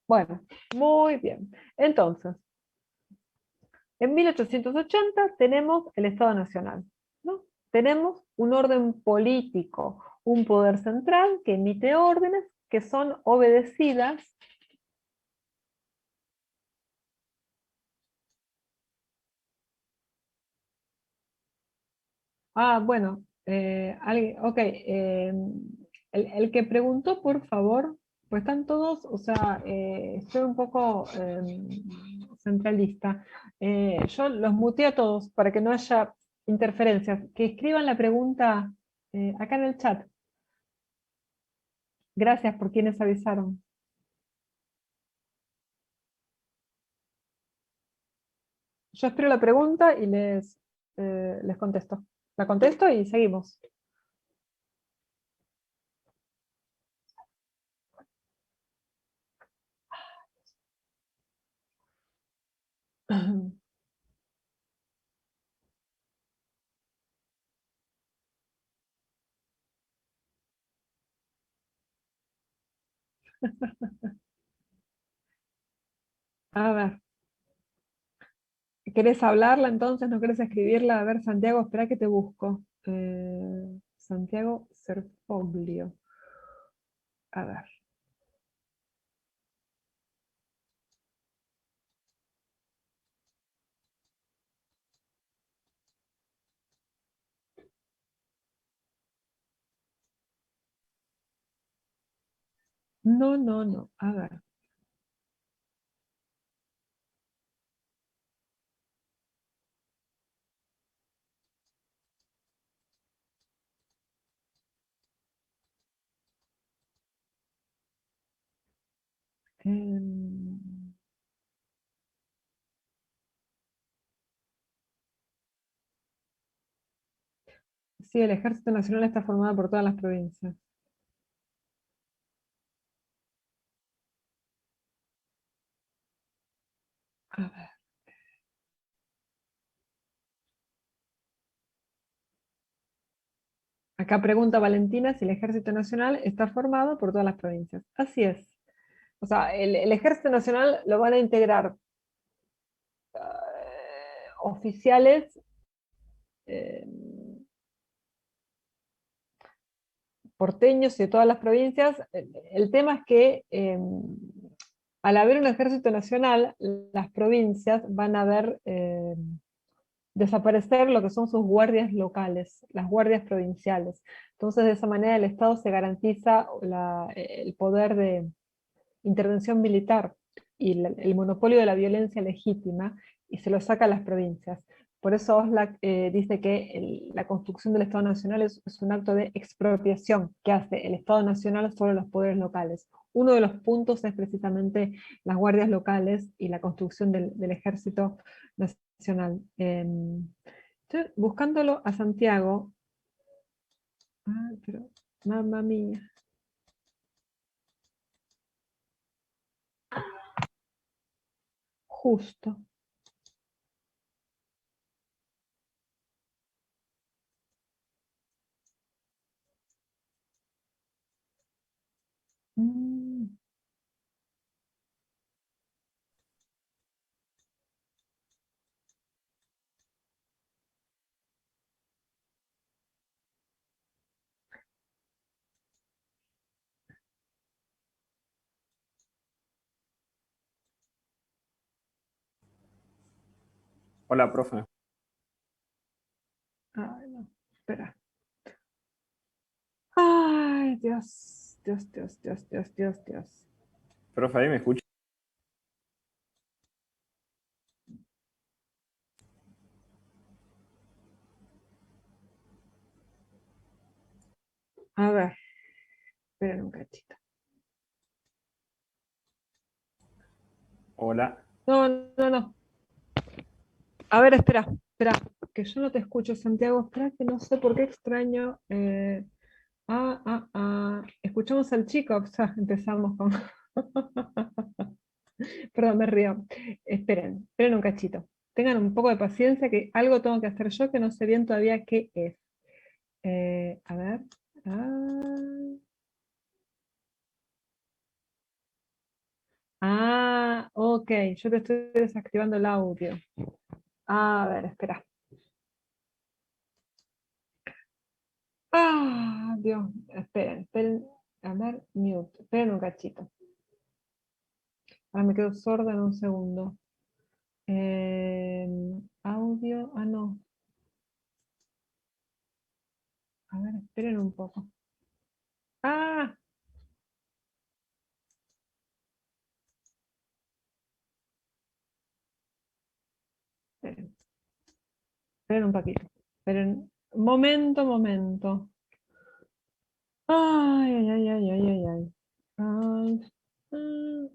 Bueno, muy bien. Entonces, en 1880 tenemos el Estado Nacional, ¿no? Tenemos un orden político, un poder central que emite órdenes que son obedecidas. Bueno, ok, el que preguntó, por favor, pues están todos, o sea, estoy un poco centralista. Yo los muteé a todos para que no haya interferencias. Que escriban la pregunta acá en el chat. Gracias por quienes avisaron. Yo espero la pregunta y les contesto. La contesto y seguimos. A ver. ¿Querés hablarla entonces? ¿No querés escribirla? A ver, Santiago, espera que te busco. Santiago Serfoglio. A ver. No, no, no. A ver. Em, sí, el Ejército Nacional está formado por todas las provincias. A ver. Acá pregunta Valentina si el Ejército Nacional está formado por todas las provincias. Así es. O sea, el Ejército Nacional lo van a integrar oficiales eh, porteños y de todas las provincias. El tema es que al haber un ejército nacional, las provincias van a ver desaparecer lo que son sus guardias locales, las guardias provinciales. Entonces, de esa manera el Estado se garantiza el poder de intervención militar y el monopolio de la violencia legítima y se lo saca a las provincias. Por eso Oxlack dice que la construcción del Estado Nacional es un acto de expropiación que hace el Estado Nacional sobre los poderes locales. Uno de los puntos es precisamente las guardias locales y la construcción del Ejército Nacional. Estoy buscándolo a Santiago. Ah, pero, mamma mía. Justo. Mm. Hola, profe. Ay, no, espera. Ay, Dios, Dios, Dios, Dios, Dios, Dios, Dios. Profe, ¿ahí me escucha? A ver, esperen un cachito. Hola. No, no, no. A ver, espera, espera, que yo no te escucho, Santiago. Espera, que no sé por qué extraño. Escuchamos al chico, o sea, empezamos con. Perdón, me río. Esperen un cachito. Tengan un poco de paciencia, que algo tengo que hacer yo que no sé bien todavía qué es. A ver. Ah. Ok, yo te estoy desactivando el audio. A ver, espera. Dios, esperen. A ver, mute. Esperen un cachito. Ahora me quedo sorda en un segundo. Audio, no. A ver, esperen un poco. Ah, esperen un poquito. Esperen, momento. Ay, ay, ay, ay, ay, ay, ay. Ay, mm.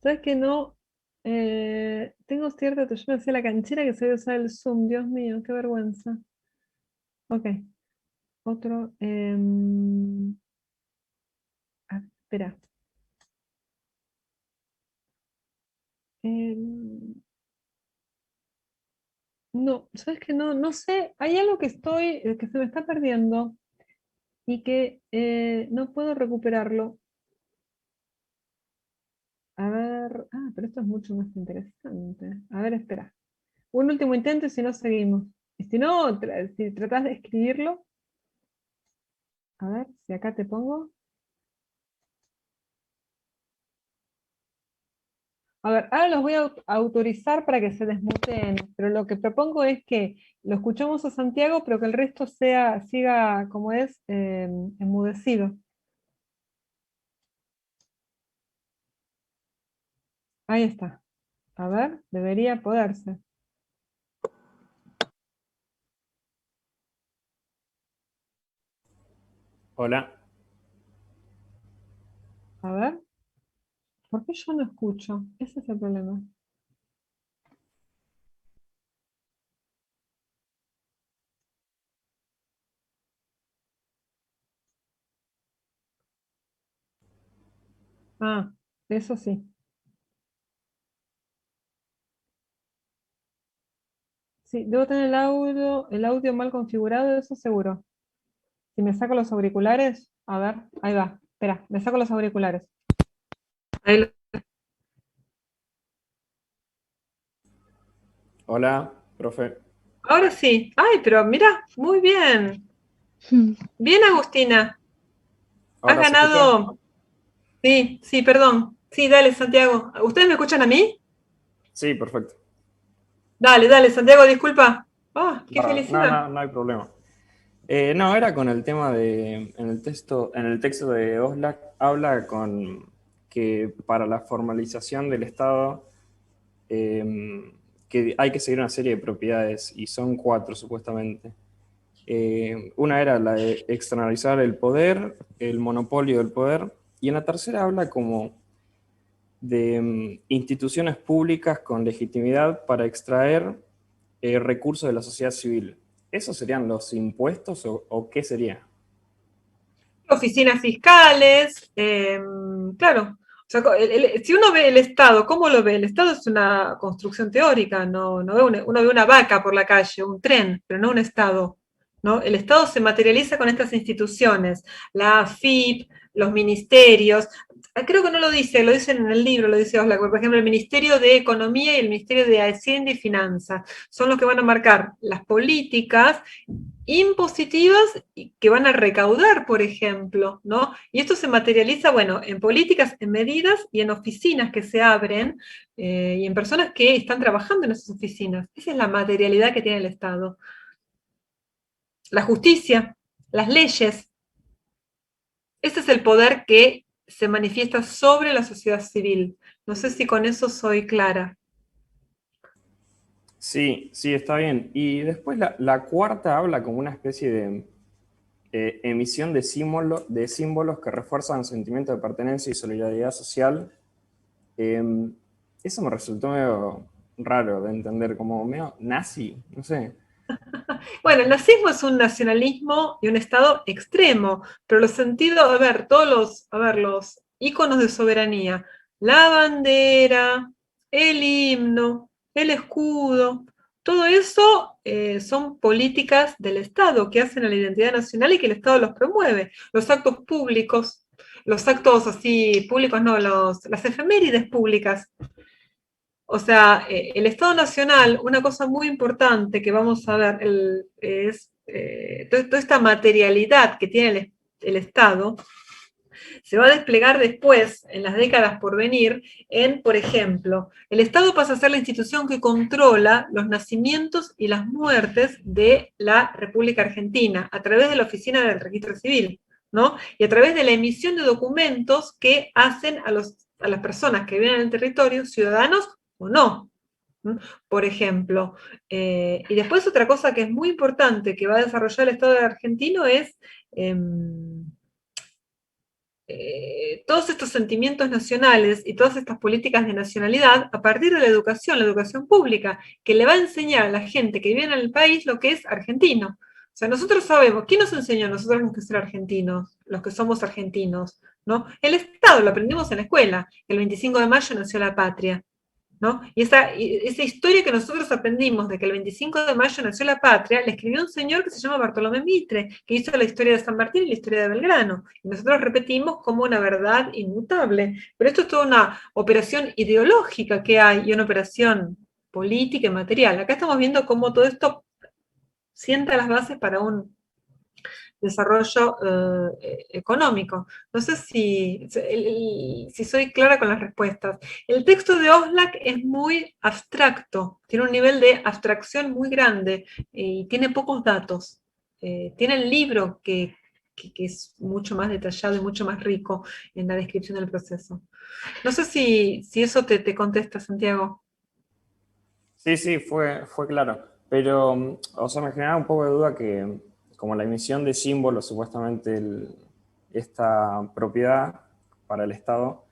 ¿Sabes que no? Tengo cierta, yo me hacía la canchera que sabía usar el Zoom, Dios mío, qué vergüenza. Ok, otro. Espera. Em, no, ¿sabes que no? No sé, hay algo que se me está perdiendo y que no puedo recuperarlo. A ver, pero esto es mucho más interesante. A ver, espera. Un último intento y si no, seguimos. Y si no, si tratás de escribirlo, a ver, si acá te pongo. A ver, ahora los voy a autorizar para que se desmuteen, pero lo que propongo es que lo escuchamos a Santiago, pero que el resto siga como es, enmudecido. Ahí está. A ver, debería poderse. Hola. A ver, ¿por qué yo no escucho? Ese es el problema. Ah, eso sí. Sí, debo tener el audio mal configurado, eso seguro. Si me saco los auriculares, a ver, ahí va. Espera, me saco los auriculares. Ahí Hola, profe. ahora sí. Ay, pero mira, muy bien. Bien, Agustina. Has ¿Ahora se escucha? ganado. Sí, sí, perdón. Sí, dale, Santiago. ¿Ustedes me escuchan a mí? Sí, perfecto. Dale, dale, Santiago, disculpa. Ah, qué No, felicidad. no, no hay problema. No, era con el tema en el texto de Oslak habla con que para la formalización del Estado que hay que seguir una serie de propiedades y son 4 supuestamente. Una era la de externalizar el poder, el monopolio del poder, y en la tercera habla como de instituciones públicas con legitimidad para extraer recursos de la sociedad civil. ¿Esos serían los impuestos o qué sería? Oficinas fiscales, claro. O sea, si uno ve el Estado, ¿cómo lo ve? El Estado es una construcción teórica, no ve uno ve una vaca por la calle, un tren, pero no un Estado. ¿No? El Estado se materializa con estas instituciones, la AFIP, los ministerios. Creo que no lo dice, lo dicen en el libro, lo dice Oslak, por ejemplo, el Ministerio de Economía y el Ministerio de Hacienda y Finanzas son los que van a marcar las políticas impositivas que van a recaudar, por ejemplo, ¿no? Y esto se materializa, bueno, en políticas, en medidas y en oficinas que se abren y en personas que están trabajando en esas oficinas. Esa es la materialidad que tiene el Estado. La justicia, las leyes, ese es el poder que se manifiesta sobre la sociedad civil. No sé si con eso soy clara. Sí, sí, está bien. Y después la cuarta habla como una especie de emisión de símbolos que refuerzan el sentimiento de pertenencia y solidaridad social. Eh, Eso me resultó medio raro de entender, como medio nazi, no sé. Bueno, el nazismo es un nacionalismo y un Estado extremo, pero los sentidos, a ver, los íconos de soberanía, la bandera, el himno, el escudo, todo eso son políticas del Estado que hacen a la identidad nacional y que el Estado los promueve. Los actos públicos, los actos así públicos, no, las efemérides públicas. O sea, el Estado Nacional, una cosa muy importante que vamos a ver es toda esta materialidad que tiene el Estado, se va a desplegar después, en las décadas por venir, en, por ejemplo, el Estado pasa a ser la institución que controla los nacimientos y las muertes de la República Argentina a través de la Oficina del Registro Civil, ¿no? Y a través de la emisión de documentos que hacen a los a las personas que viven en el territorio, ciudadanos o no. Por ejemplo, y después otra cosa que es muy importante que va a desarrollar el Estado argentino es todos estos sentimientos nacionales y todas estas políticas de nacionalidad a partir de la educación pública, que le va a enseñar a la gente que vive en el país lo que es argentino. O sea, nosotros sabemos, ¿quién nos enseñó? Nosotros tenemos que ser argentinos, los que somos argentinos, ¿no? El Estado, lo aprendimos en la escuela, el 25 de mayo nació la patria, ¿no? Y esa historia que nosotros aprendimos de que el 25 de mayo nació la patria, la escribió un señor que se llama Bartolomé Mitre, que hizo la historia de San Martín y la historia de Belgrano. Y nosotros repetimos como una verdad inmutable. Pero esto es toda una operación ideológica que hay y una operación política y material. Acá estamos viendo cómo todo esto sienta las bases para un desarrollo económico. No sé si soy clara con las respuestas. El texto de Oxlack es muy abstracto, tiene un nivel de abstracción muy grande y tiene pocos datos. Tiene el libro que es mucho más detallado y mucho más rico en la descripción del proceso. No sé si eso te contesta, Santiago. Sí, fue claro. Pero, o sea, me generaba un poco de duda que, como la emisión de símbolos, supuestamente esta propiedad para el Estado,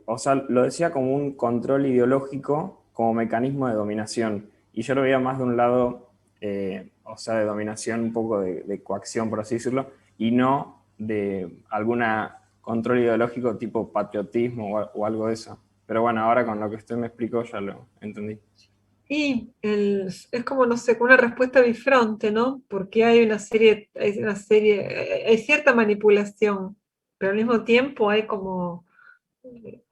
o sea, lo decía como un control ideológico, como mecanismo de dominación. Y yo lo veía más de un lado, o sea, de dominación, un poco de coacción, por así decirlo, y no de alguna control ideológico tipo patriotismo o algo de eso. Pero bueno, ahora con lo que usted me explicó ya lo entendí. Y es como, no sé, una respuesta bifronte, ¿no? Porque hay cierta manipulación, pero al mismo tiempo hay como,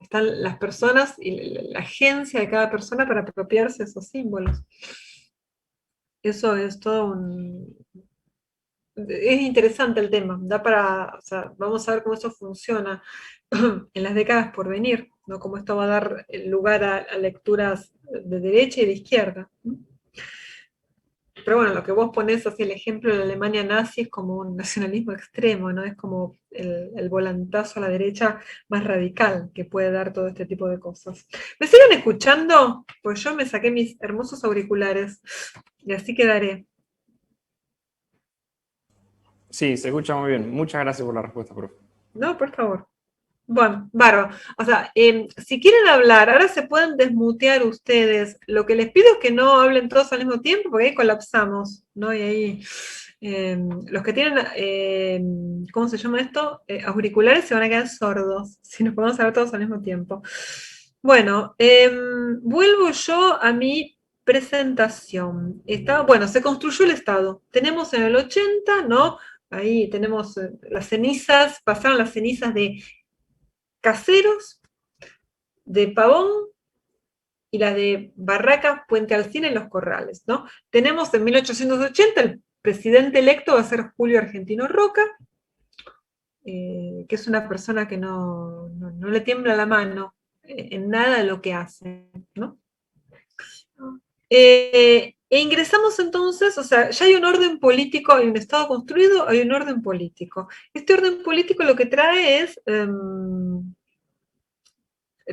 están las personas y la agencia de cada persona para apropiarse de esos símbolos. Eso es todo es interesante el tema, da para, o sea, vamos a ver cómo eso funciona en las décadas por venir, ¿no? Cómo esto va a dar lugar a lecturas de derecha y de izquierda. Pero bueno, lo que vos ponés hacia el ejemplo de la Alemania nazi es como un nacionalismo extremo, ¿no? Es como el volantazo a la derecha más radical que puede dar todo este tipo de cosas. ¿Me siguen escuchando? Pues yo me saqué mis hermosos auriculares y así quedaré. Sí, se escucha muy bien. Muchas gracias por la respuesta, profe. No, por favor. Bueno, bárbaro. O sea, si quieren hablar, ahora se pueden desmutear ustedes. Lo que les pido es que no hablen todos al mismo tiempo, porque ahí colapsamos, ¿no? Y ahí los que tienen, ¿cómo se llama esto? Auriculares se van a quedar sordos, si nos podemos hablar todos al mismo tiempo. Bueno, vuelvo yo a mi presentación. Bueno, se construyó el Estado. Tenemos en el 80, ¿no? Ahí tenemos las cenizas, pasaron las cenizas de Caseros, de Pavón y las de Barracas, Puente Alsina y Los Corrales, ¿no? Tenemos en 1880 el presidente electo va a ser Julio Argentino Roca, que es una persona que no le tiembla la mano en nada de lo que hace, ¿no? E ingresamos entonces, o sea, ya hay un orden político, hay un Estado construido, hay un orden político. Este orden político lo que trae es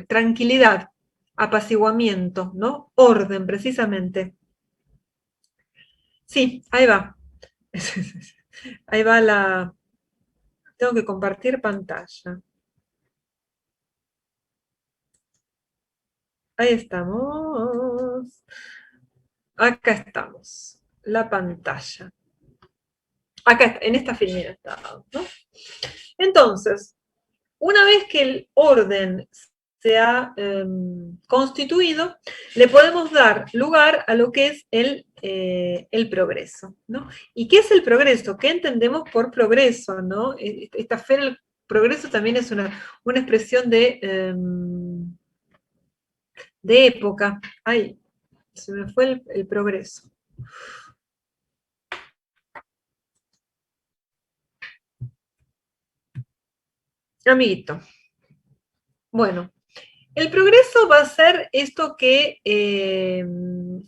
tranquilidad, apaciguamiento, ¿no? Orden, precisamente. Sí, ahí va. Ahí va la... Tengo que compartir pantalla. Ahí estamos. Acá estamos. La pantalla. Acá está, en esta filmina está, ¿no? Entonces, una vez que el orden se ha constituido, le podemos dar lugar a lo que es el progreso, ¿no? ¿Y qué es el progreso? ¿Qué entendemos por progreso, no? Esta fe en el progreso también es una expresión de época. Ay, se me fue el progreso. Amiguito. Bueno, el progreso va a ser esto que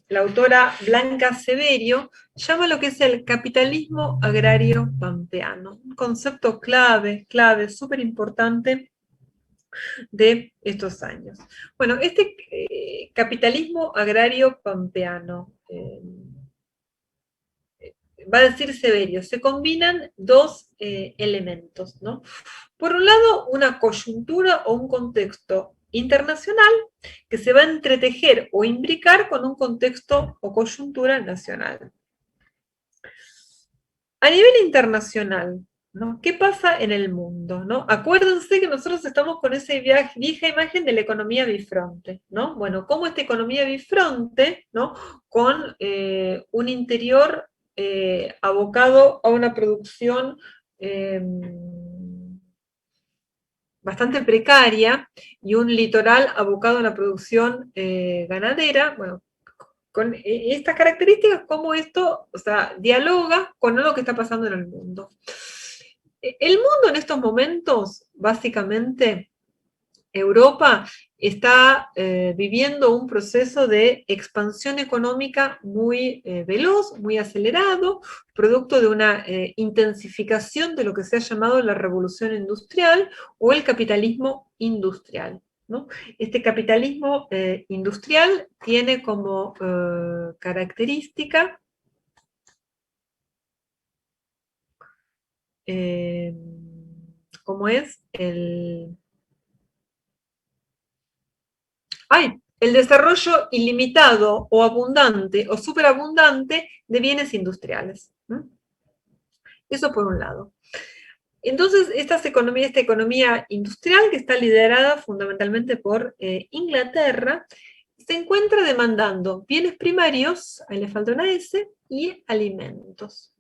la autora Blanca Severio llama lo que es el capitalismo agrario pampeano. Un concepto clave, súper importante de estos años. Bueno, este capitalismo agrario pampeano, va a decir Severio, se combinan dos elementos, ¿no? Por un lado, una coyuntura o un contexto internacional que se va a entretejer o imbricar con un contexto o coyuntura nacional. A nivel internacional, ¿no? ¿Qué pasa en el mundo? ¿No? Acuérdense que nosotros estamos con esa vieja imagen de la economía bifronte, ¿no? Bueno, ¿cómo esta economía bifronte, ¿no? Con un interior abocado a una producción bastante precaria y un litoral abocado a una producción ganadera, bueno, con estas características, cómo esto, o sea, dialoga con lo que está pasando en el mundo. El mundo en estos momentos, básicamente, Europa está viviendo un proceso de expansión económica muy veloz, muy acelerado, producto de una intensificación de lo que se ha llamado la revolución industrial o el capitalismo industrial, ¿no? Este capitalismo industrial tiene como característica como es el desarrollo ilimitado o abundante o superabundante de bienes industriales. Eso por un lado. Entonces, esta economía industrial, que está liderada fundamentalmente por Inglaterra, se encuentra demandando bienes primarios, ahí le falta una S, y alimentos.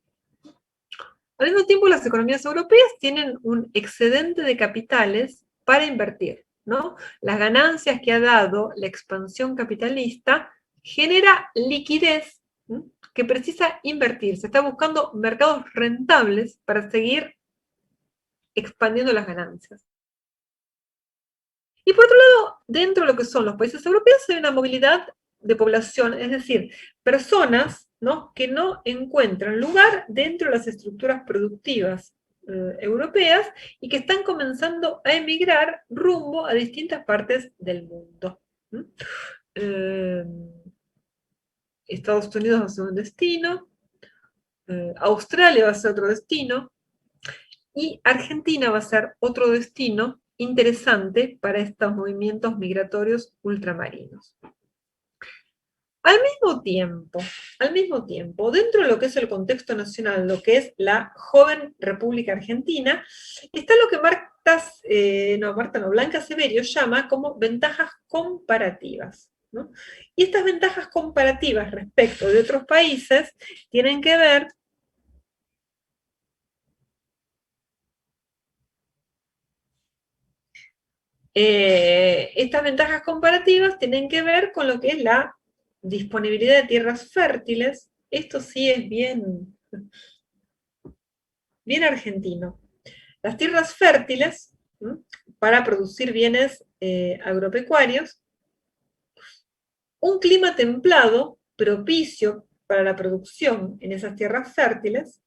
Al mismo tiempo, las economías europeas tienen un excedente de capitales para invertir, ¿no? Las ganancias que ha dado la expansión capitalista genera liquidez, ¿no? Que precisa invertir. Se está buscando mercados rentables para seguir expandiendo las ganancias. Y por otro lado, dentro de lo que son los países europeos hay una movilidad de población, es decir, personas, ¿no?, que no encuentran lugar dentro de las estructuras productivas europeas y que están comenzando a emigrar rumbo a distintas partes del mundo. Estados Unidos va a ser un destino, Australia va a ser otro destino, y Argentina va a ser otro destino interesante para estos movimientos migratorios ultramarinos. Al mismo tiempo, dentro de lo que es el contexto nacional, lo que es la joven República Argentina, está lo que Blanca Severio llama como ventajas comparativas, ¿no? Y estas ventajas comparativas respecto de otros países tienen que ver estas ventajas comparativas tienen que ver con lo que es la disponibilidad de tierras fértiles. Esto sí es bien argentino. Las tierras fértiles, ¿sí?, para producir bienes agropecuarios, un clima templado propicio para la producción en esas tierras fértiles,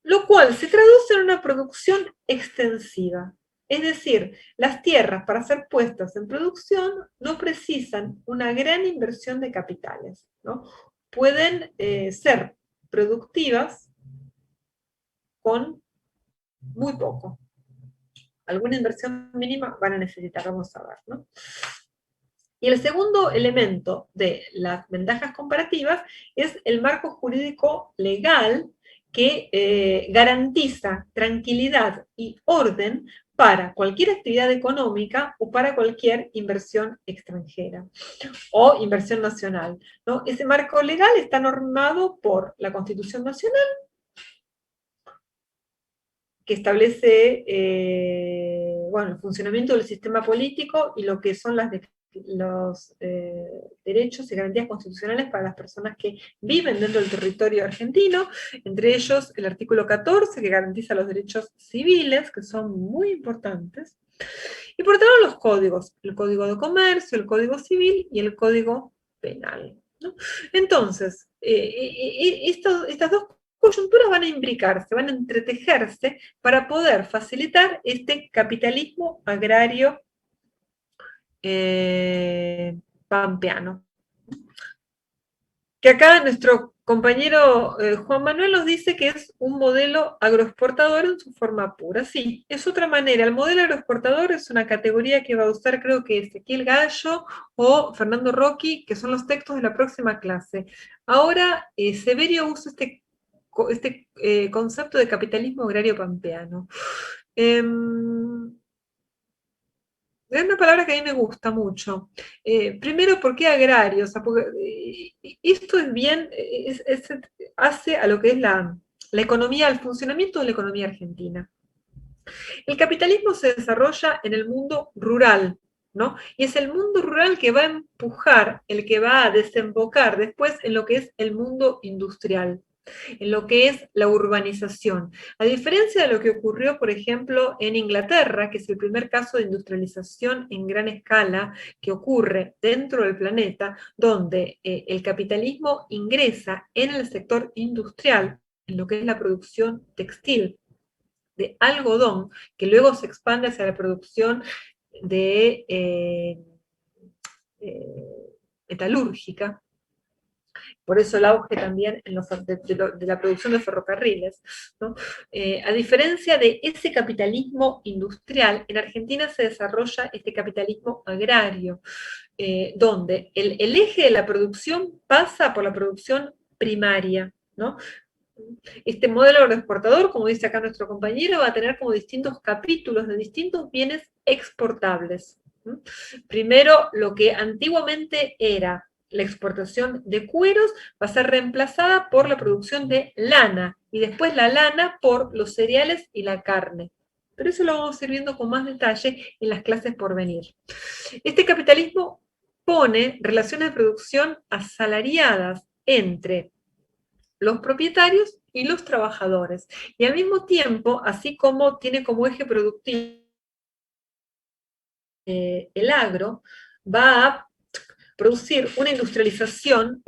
lo cual se traduce en una producción extensiva. Es decir, las tierras para ser puestas en producción no precisan una gran inversión de capitales, ¿no? Pueden ser productivas con muy poco. Alguna inversión mínima van a necesitar, vamos a ver, ¿no? Y el segundo elemento de las ventajas comparativas es el marco jurídico legal que garantiza tranquilidad y orden para cualquier actividad económica o para cualquier inversión extranjera o inversión nacional, ¿no? Ese marco legal está normado por la Constitución Nacional, que establece el funcionamiento del sistema político y lo que son los derechos y garantías constitucionales para las personas que viven dentro del territorio argentino, entre ellos el artículo 14, que garantiza los derechos civiles, que son muy importantes, y por otro lado los códigos, el Código de Comercio, el Código Civil y el Código Penal, ¿no? Entonces, estas dos coyunturas van a imbricarse, van a entretejerse para poder facilitar este capitalismo agrario pampeano. Que acá nuestro compañero Juan Manuel nos dice que es un modelo agroexportador en su forma pura. Sí, es otra manera. El modelo agroexportador es una categoría que va a usar, creo que Ezequiel Gallo o Fernando Rocchi, que son los textos de la próxima clase. Ahora, Severio usa este concepto de capitalismo agrario pampeano. Es una palabra que a mí me gusta mucho. Primero, ¿por qué agrario? O sea, porque esto es bien, hace a lo que es la economía, el funcionamiento de la economía argentina. El capitalismo se desarrolla en el mundo rural, ¿no? Y es el mundo rural que va a empujar, el que va a desembocar después en lo que es el mundo industrial, en lo que es la urbanización. A diferencia de lo que ocurrió, por ejemplo, en Inglaterra, que es el primer caso de industrialización en gran escala que ocurre dentro del planeta, donde el capitalismo ingresa en el sector industrial, en lo que es la producción textil de algodón, que luego se expande hacia la producción de metalúrgica. Por eso el auge también de la producción de ferrocarriles, ¿no? A diferencia de ese capitalismo industrial, en Argentina se desarrolla este capitalismo agrario, donde el eje de la producción pasa por la producción primaria, ¿no? Este modelo agroexportador, como dice acá nuestro compañero, va a tener como distintos capítulos de distintos bienes exportables. Primero, lo que antiguamente era la exportación de cueros va a ser reemplazada por la producción de lana, y después la lana por los cereales y la carne. Pero eso lo vamos a ir viendo con más detalle en las clases por venir. Este capitalismo pone relaciones de producción asalariadas entre los propietarios y los trabajadores. Y al mismo tiempo, así como tiene como eje productivo el agro, va a producir una industrialización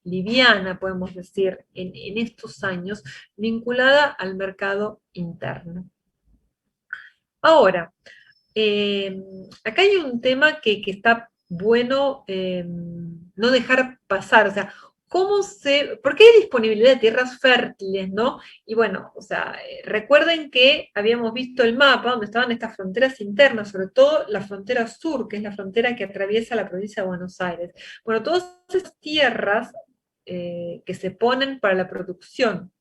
liviana, podemos decir, en estos años, vinculada al mercado interno. Ahora, acá hay un tema que está bueno no dejar pasar, o sea, ¿por qué hay disponibilidad de tierras fértiles, no? Y bueno, o sea, recuerden que habíamos visto el mapa donde estaban estas fronteras internas, sobre todo la frontera sur, que es la frontera que atraviesa la provincia de Buenos Aires. Bueno, todas esas tierras que se ponen para la producción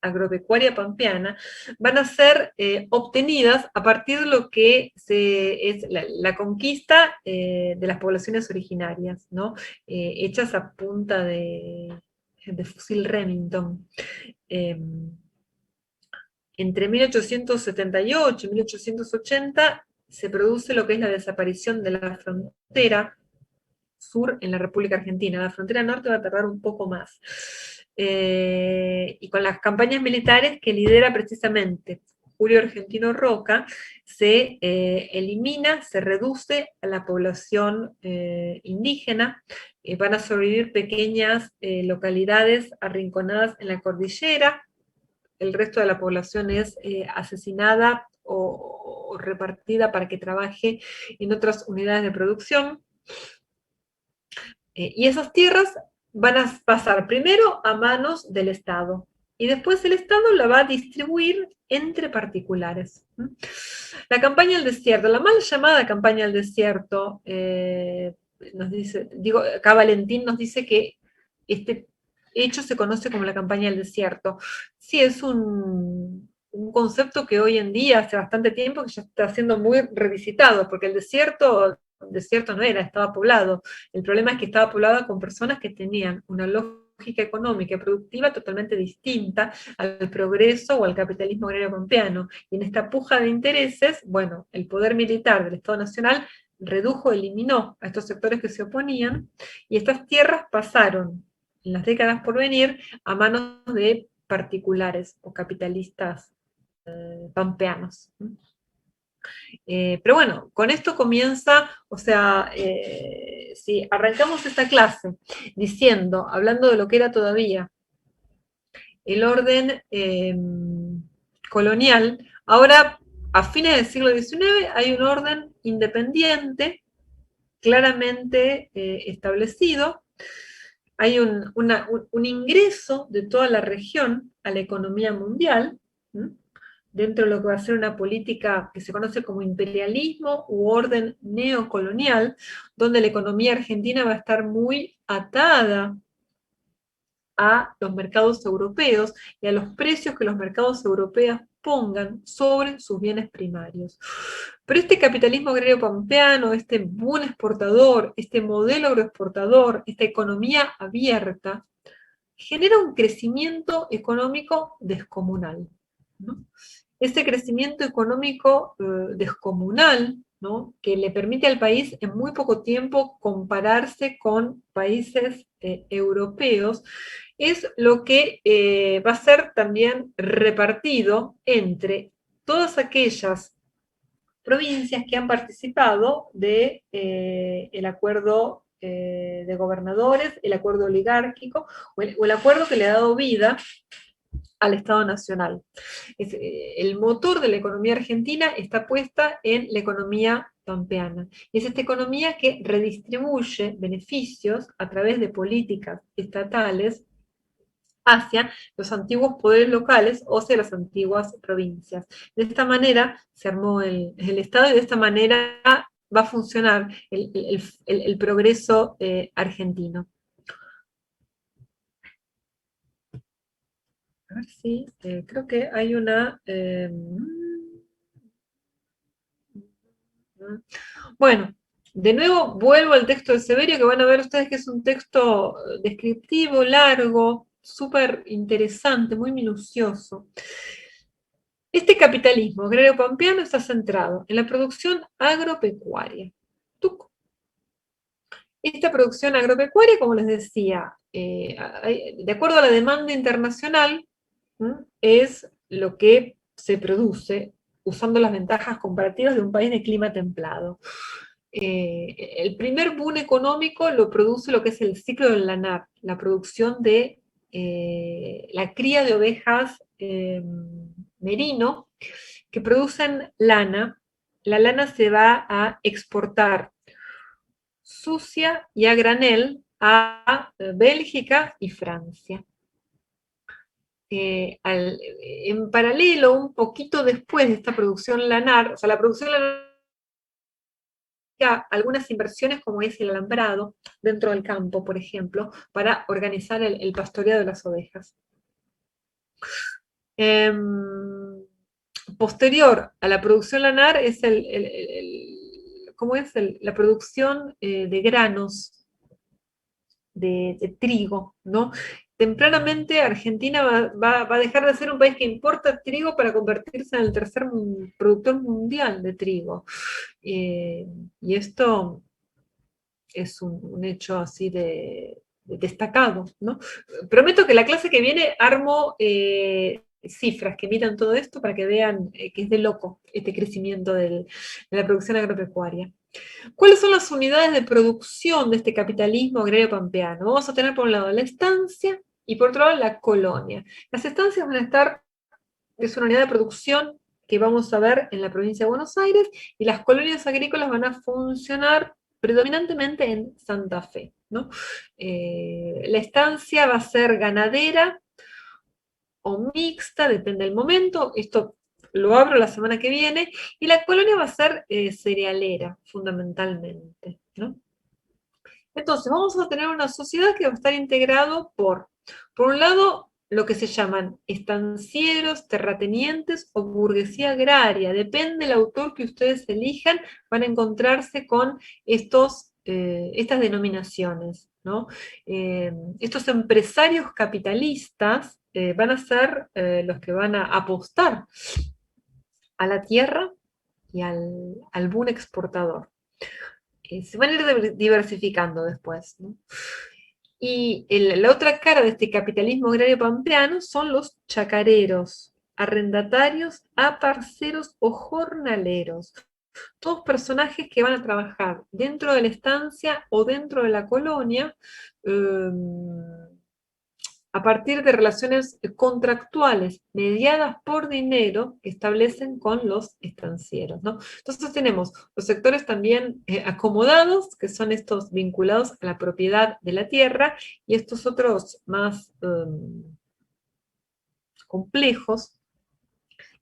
agropecuaria pampeana, van a ser obtenidas a partir de lo que es la conquista de las poblaciones originarias, ¿no? Hechas a punta de fusil Remington. Entre 1878 y 1880 se produce lo que es la desaparición de la frontera sur en la República Argentina. La frontera norte va a tardar un poco más. Y con las campañas militares que lidera precisamente Julio Argentino Roca, se elimina, se reduce a la población indígena, van a sobrevivir pequeñas localidades arrinconadas en la cordillera, el resto de la población es asesinada o repartida para que trabaje en otras unidades de producción. Y esas tierras van a pasar primero a manos del Estado, y después el Estado la va a distribuir entre particulares. La campaña del desierto, la mal llamada campaña del desierto, nos dice, acá Valentín nos dice que este hecho se conoce como la campaña del desierto. Sí, es un concepto que hoy en día, hace bastante tiempo, que ya está siendo muy revisitado, porque el desierto no era, estaba poblado. El problema es que estaba poblado con personas que tenían una lógica económica y productiva totalmente distinta al progreso o al capitalismo agrario pampeano. Y en esta puja de intereses, bueno, el poder militar del Estado Nacional eliminó a estos sectores que se oponían, y estas tierras pasaron, en las décadas por venir, a manos de particulares o capitalistas pampeanos. Pero bueno, con esto comienza, o sea, si arrancamos esta clase hablando de lo que era todavía el orden colonial. Ahora, a fines del siglo XIX, hay un orden independiente, claramente establecido. Hay un ingreso de toda la región a la economía mundial, dentro de lo que va a ser una política que se conoce como imperialismo u orden neocolonial, donde la economía argentina va a estar muy atada a los mercados europeos y a los precios que los mercados europeos pongan sobre sus bienes primarios. Pero este capitalismo agrario pampeano, este boom exportador, este modelo agroexportador, esta economía abierta, genera un crecimiento económico descomunal, ¿no? Ese crecimiento económico descomunal, ¿no?, que le permite al país en muy poco tiempo compararse con países europeos, es lo que va a ser también repartido entre todas aquellas provincias que han participado del acuerdo de gobernadores, el acuerdo oligárquico o el acuerdo que le ha dado vida al Estado Nacional. El motor de la economía argentina está puesta en la economía pampeana. Es esta economía que redistribuye beneficios a través de políticas estatales hacia los antiguos poderes locales o hacia las antiguas provincias. De esta manera se armó el Estado y de esta manera va a funcionar el progreso argentino. A ver si, creo que hay una... bueno, de nuevo vuelvo al texto de Severio, que van a ver ustedes que es un texto descriptivo, largo, súper interesante, muy minucioso. Este capitalismo agrario pampeano está centrado en la producción agropecuaria. Esta producción agropecuaria, como les decía, de acuerdo a la demanda internacional, es lo que se produce usando las ventajas comparativas de un país de clima templado. El primer boom económico lo produce lo que es el ciclo del lanar, la producción de la cría de ovejas merino que producen lana. La lana se va a exportar sucia y a granel a Bélgica y Francia. En paralelo, un poquito después de esta producción lanar, o sea, la producción lanar, algunas inversiones como es el alambrado dentro del campo, por ejemplo, para organizar el pastoreo de las ovejas. Posterior a la producción lanar es la producción de granos, de trigo, ¿no? Tempranamente Argentina va a dejar de ser un país que importa trigo para convertirse en el tercer productor mundial de trigo. Y esto es un hecho así de destacado, ¿no? Prometo que la clase que viene armo cifras que midan todo esto para que vean que es de loco este crecimiento de la producción agropecuaria. ¿Cuáles son las unidades de producción de este capitalismo agrario pampeano? Vamos a tener por un lado la estancia y por otro lado la colonia. Las estancias van a estar, es una unidad de producción que vamos a ver en la provincia de Buenos Aires, y las colonias agrícolas van a funcionar predominantemente en Santa Fe, ¿no? La estancia va a ser ganadera o mixta, depende del momento, esto lo abro la semana que viene, y la colonia va a ser cerealera, fundamentalmente, ¿no? Entonces, vamos a tener una sociedad que va a estar integrado por un lado, lo que se llaman estancieros, terratenientes o burguesía agraria. Depende del autor que ustedes elijan, van a encontrarse con estas denominaciones, ¿no? Estos empresarios capitalistas van a ser los que van a apostar a la tierra y al boom exportador. Se van a ir diversificando después, ¿no? Y la otra cara de este capitalismo agrario pampeano son los chacareros, arrendatarios, aparceros o jornaleros. Todos personajes que van a trabajar dentro de la estancia o dentro de la colonia a partir de relaciones contractuales mediadas por dinero que establecen con los estancieros, ¿no? Entonces tenemos los sectores también acomodados, que son estos vinculados a la propiedad de la tierra, y estos otros más complejos,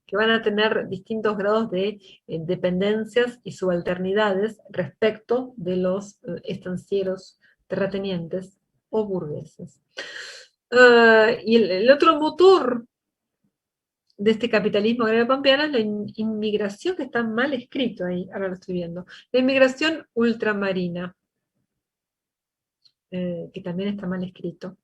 que van a tener distintos grados de dependencias y subalternidades respecto de los estancieros, terratenientes o burgueses. Y el otro motor de este capitalismo agrario pampeano es la inmigración, que está mal escrito ahí, ahora lo estoy viendo. La inmigración ultramarina, que también está mal escrito.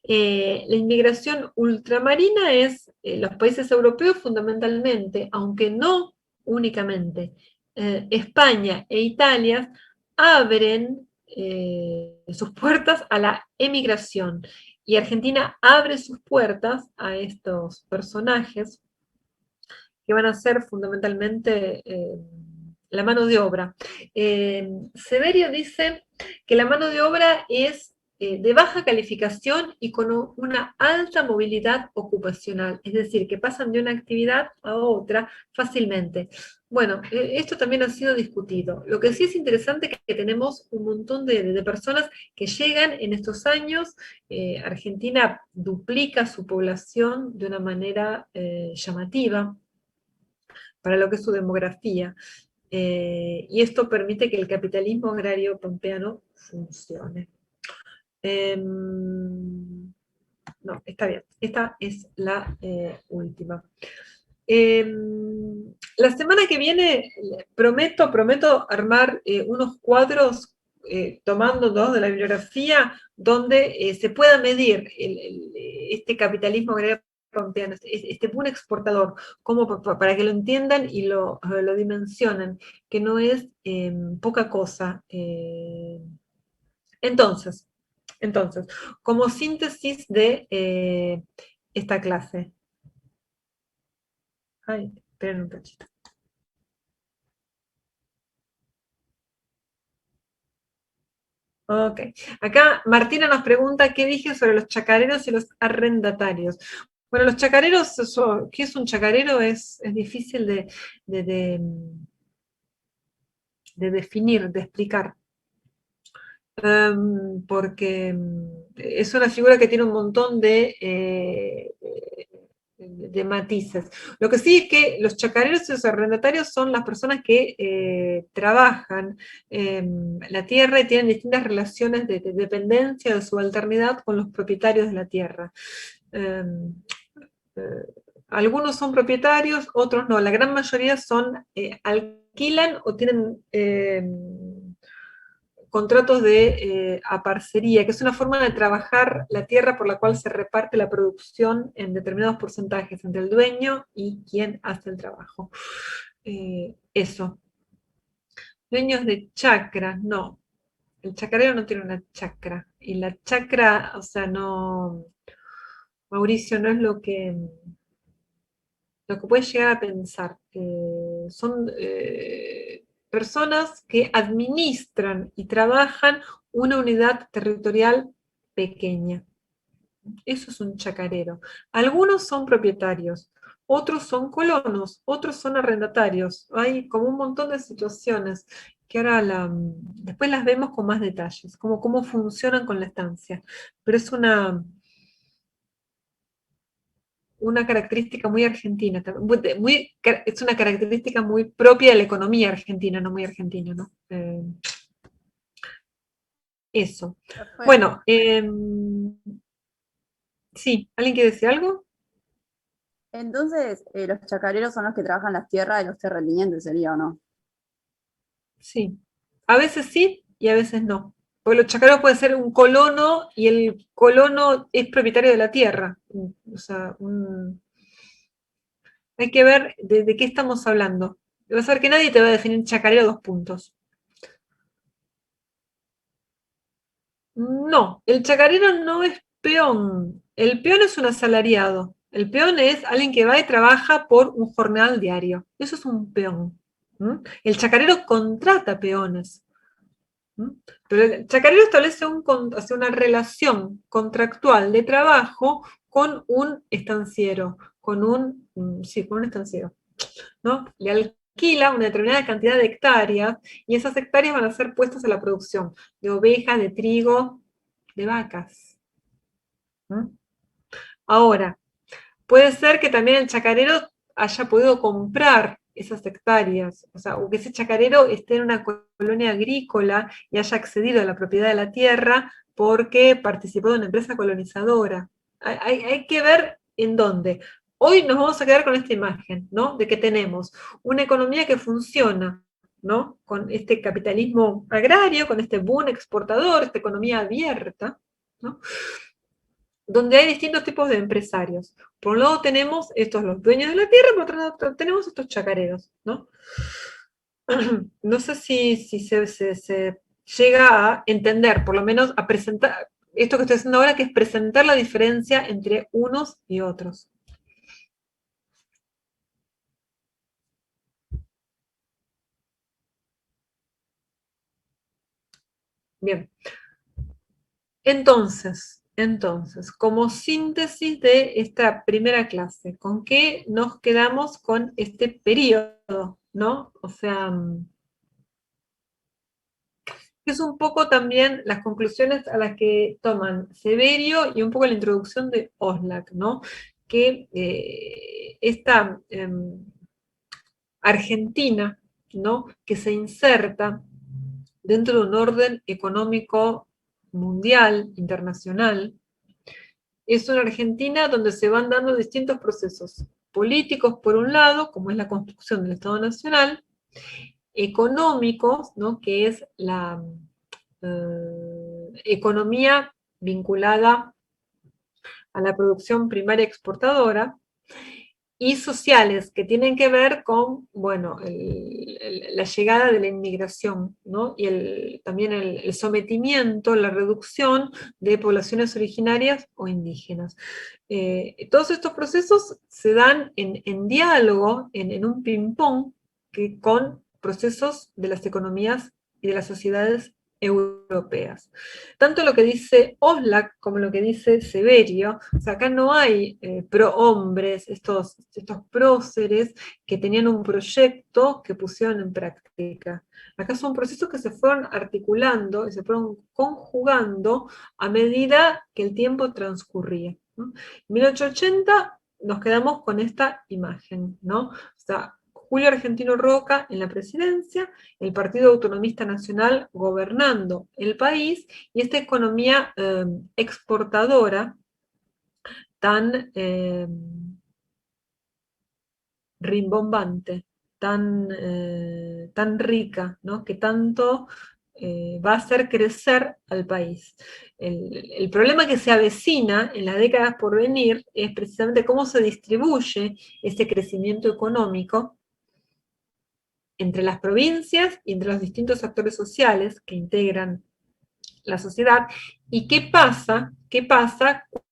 La inmigración ultramarina es los países europeos fundamentalmente, aunque no únicamente, España e Italia abren sus puertas a la emigración, y Argentina abre sus puertas a estos personajes que van a ser fundamentalmente la mano de obra. Severio dice que la mano de obra es de baja calificación y con una alta movilidad ocupacional, es decir, que pasan de una actividad a otra fácilmente. Bueno, esto también ha sido discutido. Lo que sí es interesante es que tenemos un montón de personas que llegan en estos años. Argentina duplica su población de una manera llamativa para lo que es su demografía. Y esto permite que el capitalismo agrario pampeano funcione. No, está bien. Esta es la última. La semana que viene prometo armar unos cuadros tomando de la bibliografía donde se pueda medir este capitalismo agrario pampeano, este boom exportador, como para que lo entiendan y lo dimensionen, que no es poca cosa. Entonces, como síntesis de esta clase. Ay, esperen un cachito. Ok, acá Martina nos pregunta qué dije sobre los chacareros y los arrendatarios. Bueno, los chacareros, ¿qué es un chacarero? Es difícil de definir, de explicar. Porque es una figura que tiene un montón de matices. Lo que sí es que los chacareros y los arrendatarios son las personas que trabajan la tierra y tienen distintas relaciones de dependencia, de subalternidad con los propietarios de la tierra. Algunos son propietarios, otros no. La gran mayoría alquilan o tienen contratos de aparcería, que es una forma de trabajar la tierra por la cual se reparte la producción en determinados porcentajes entre el dueño y quien hace el trabajo. Eso. Dueños de chacras, no. El chacarero no tiene una chacra. Y la chacra, o sea, no, Mauricio, no es lo que puedes llegar a pensar. Son personas que administran y trabajan una unidad territorial pequeña. Eso es un chacarero. Algunos son propietarios, otros son colonos, otros son arrendatarios. Hay como un montón de situaciones que ahora después las vemos con más detalles, como cómo funcionan con la estancia. Pero es una característica muy argentina, es una característica muy propia de la economía argentina, no muy argentina, ¿no? Eso. Perfecto. Bueno, sí, ¿alguien quiere decir algo? Entonces, los chacareros son los que trabajan las tierras de los terratenientes, ¿sería o no? Sí. A veces sí y a veces no. Porque los chacareros pueden ser un colono y el colono es propietario de la tierra. O sea, hay que ver de qué estamos hablando. Vas a ver que nadie te va a definir chacarero 2 puntos. No, el chacarero no es peón. El peón es un asalariado. El peón es alguien que va y trabaja por un jornal diario. Eso es un peón. El chacarero contrata peones. Pero el chacarero establece hace una relación contractual de trabajo con un estanciero, sí, con un estanciero, ¿no? Le alquila una determinada cantidad de hectáreas y esas hectáreas van a ser puestas a la producción de ovejas, de trigo, de vacas. Ahora, puede ser que también el chacarero haya podido comprar esas hectáreas, o que ese chacarero esté en una colonia agrícola y haya accedido a la propiedad de la tierra porque participó de una empresa colonizadora. Hay que ver en dónde. Hoy nos vamos a quedar con esta imagen, ¿no? De que tenemos una economía que funciona, ¿no? Con este capitalismo agrario, con este boom exportador, esta economía abierta, ¿no? Donde hay distintos tipos de empresarios. Por un lado tenemos estos, los dueños de la tierra, por otro lado tenemos estos chacareros, ¿no? No sé si se llega a entender, por lo menos a presentar, esto que estoy haciendo ahora, que es presentar la diferencia entre unos y otros. Bien. Entonces, como síntesis de esta primera clase, ¿con qué nos quedamos con este periodo, ¿no? O sea, es un poco también las conclusiones a las que toman Severio y un poco la introducción de Oslak, ¿no? Que esta Argentina, ¿no? Que se inserta dentro de un orden económico mundial, internacional, es una Argentina donde se van dando distintos procesos políticos, por un lado, como es la construcción del Estado Nacional, económicos, ¿no? Que es la economía vinculada a la producción primaria exportadora, y sociales, que tienen que ver con, bueno, la llegada de la inmigración, ¿no? Y también el sometimiento, la reducción de poblaciones originarias o indígenas. Todos estos procesos se dan en diálogo, en un ping-pong, con procesos de las economías y de las sociedades europeas. Tanto lo que dice Oslak como lo que dice Severio, o sea, acá no hay prohombres, estos próceres que tenían un proyecto que pusieron en práctica. Acá son procesos que se fueron articulando y se fueron conjugando a medida que el tiempo transcurría, ¿no? En 1880 nos quedamos con esta imagen, ¿no? O sea, Julio Argentino Roca en la presidencia, el Partido Autonomista Nacional gobernando el país, y esta economía exportadora tan rimbombante, tan rica, ¿no? Que tanto va a hacer crecer al país. El problema que se avecina en las décadas por venir es precisamente cómo se distribuye ese crecimiento económico entre las provincias y entre los distintos actores sociales que integran la sociedad, y qué pasa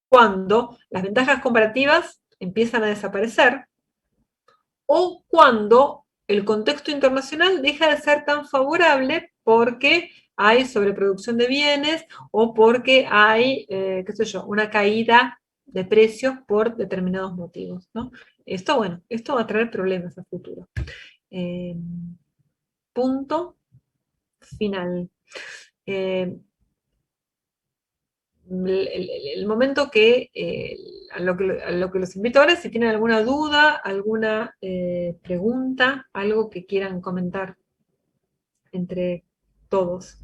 cuando las ventajas comparativas empiezan a desaparecer, o cuando el contexto internacional deja de ser tan favorable porque hay sobreproducción de bienes o porque hay, qué sé yo, una caída de precios por determinados motivos, ¿no? Esto, bueno, esto va a traer problemas a futuro. Punto final. El momento que, a lo que los invito ahora, si tienen alguna duda, alguna pregunta, algo que quieran comentar entre todos.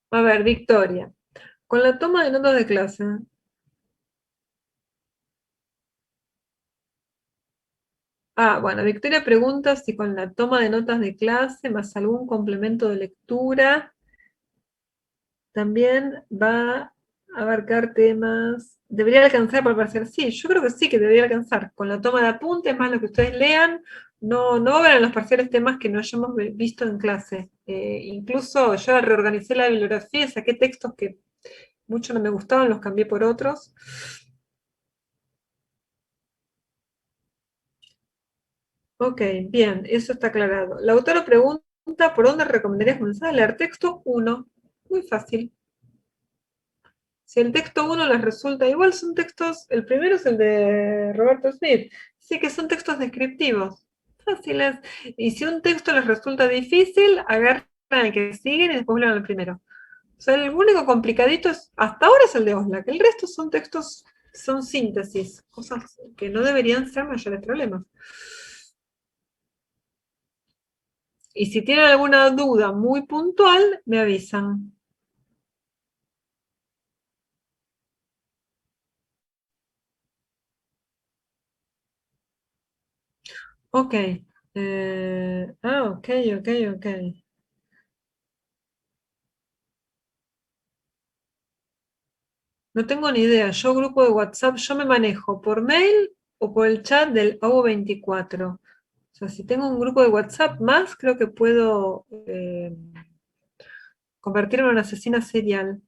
A ver, Victoria, con la toma de notas de clase, Bueno, Victoria pregunta si con la toma de notas de clase más algún complemento de lectura también va a abarcar temas. ¿Debería alcanzar para parecer? Sí, yo creo que sí, que debería alcanzar. Con la toma de apuntes, más lo que ustedes lean, no va a haber en los parciales temas que no hayamos visto en clase. Incluso yo reorganicé la bibliografía, saqué textos que mucho no me gustaban, los cambié por otros. Ok, bien, eso está aclarado. La autora pregunta, ¿por dónde recomendarías comenzar a leer? Texto 1, muy fácil. Si el texto 1 les resulta igual, son textos, el primero es el de Roberto Smith, sí que son textos descriptivos, fáciles. Y si un texto les resulta difícil, agarran el que siguen y después vuelven al primero. O sea, el único complicadito hasta ahora es el de Oslak, el resto son textos, son síntesis, cosas que no deberían ser mayores problemas. Y si tienen alguna duda muy puntual, me avisan. Ok. Ok. No tengo ni idea. Yo grupo de WhatsApp, yo me manejo por mail o por el chat del AU24. O sea, si tengo un grupo de WhatsApp más, creo que puedo convertirme en una asesina serial.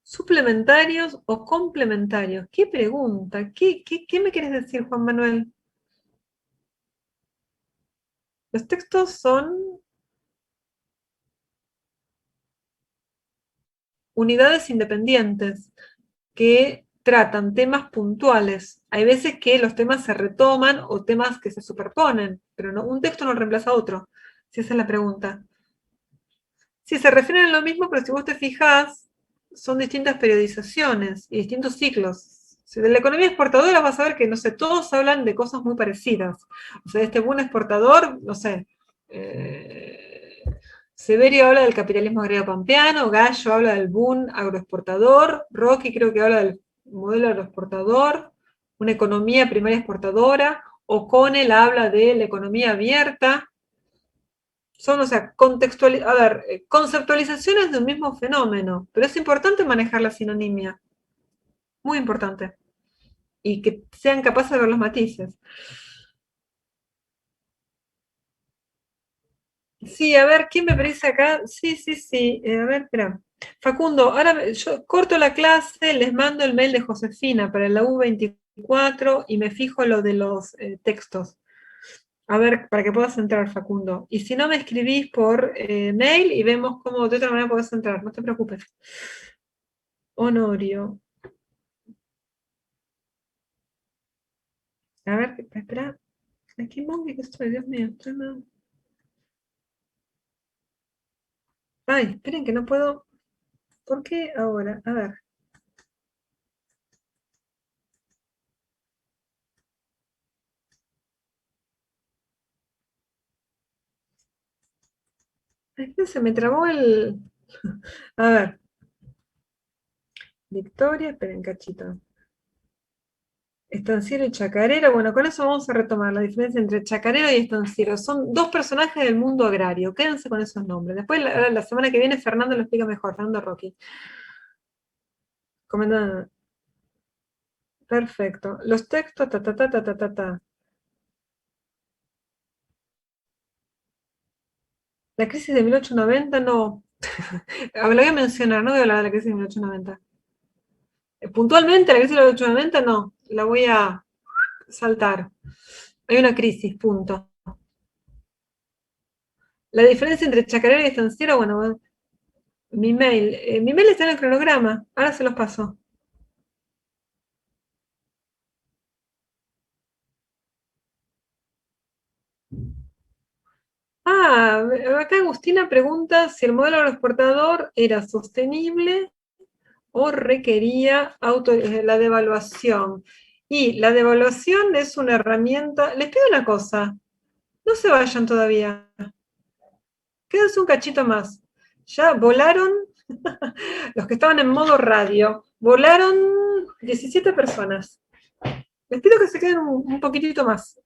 ¿Suplementarios o complementarios? ¿Qué pregunta? ¿Qué me quieres decir, Juan Manuel? Los textos son unidades independientes que tratan temas puntuales. Hay veces que los temas se retoman o temas que se superponen, pero no, un texto no reemplaza a otro, si esa es la pregunta. Sí, se refieren a lo mismo, pero si vos te fijás, son distintas periodizaciones y distintos ciclos. Si de la economía exportadora vas a ver que, no sé, todos hablan de cosas muy parecidas. O sea, este boom exportador, no sé, Severio habla del capitalismo agrario pampeano, Gallo habla del boom agroexportador, Rocky creo que habla del modelo agroexportador, una economía primaria exportadora, O'Connell habla de la economía abierta. Son, o sea, conceptualizaciones de un mismo fenómeno, pero es importante manejar la sinonimia, muy importante, y que sean capaces de ver los matices. Sí, a ver, ¿quién me parece acá? Sí. A ver, espera. Facundo, ahora yo corto la clase, les mando el mail de Josefina para la U24 y me fijo lo de los textos. A ver, para que puedas entrar, Facundo. Y si no, me escribís por mail y vemos cómo de otra manera podés entrar, no te preocupes. Honorio. A ver, espera. Aquí monkey que estoy, Dios mío. Ay, esperen que no puedo. ¿Por qué ahora? A ver. Es que se me trabó el. A ver. Victoria, esperen, cachito. Estanciero y chacarero. Bueno, con eso vamos a retomar la diferencia entre chacarero y estanciero. Son dos personajes del mundo agrario. Quédense con esos nombres. Después, la semana que viene, Fernando lo explica mejor. Fernando Rocky. Comandante. Perfecto. Los textos, ta. La crisis de 1890, no. Lo voy a mencionar, no voy a hablar de la crisis de 1890. Puntualmente, la crisis de 1890, no. La voy a saltar. Hay una crisis, punto. La diferencia entre chacarero y estanciero, bueno, mi mail está en el cronograma, ahora se los paso. Acá Agustina pregunta si el modelo agroexportador era sostenible o requería la devaluación. Y la devaluación es una herramienta. Les pido una cosa, no se vayan todavía. Quédense un cachito más. Ya volaron, los que estaban en modo radio, volaron 17 personas. Les pido que se queden un poquitito más,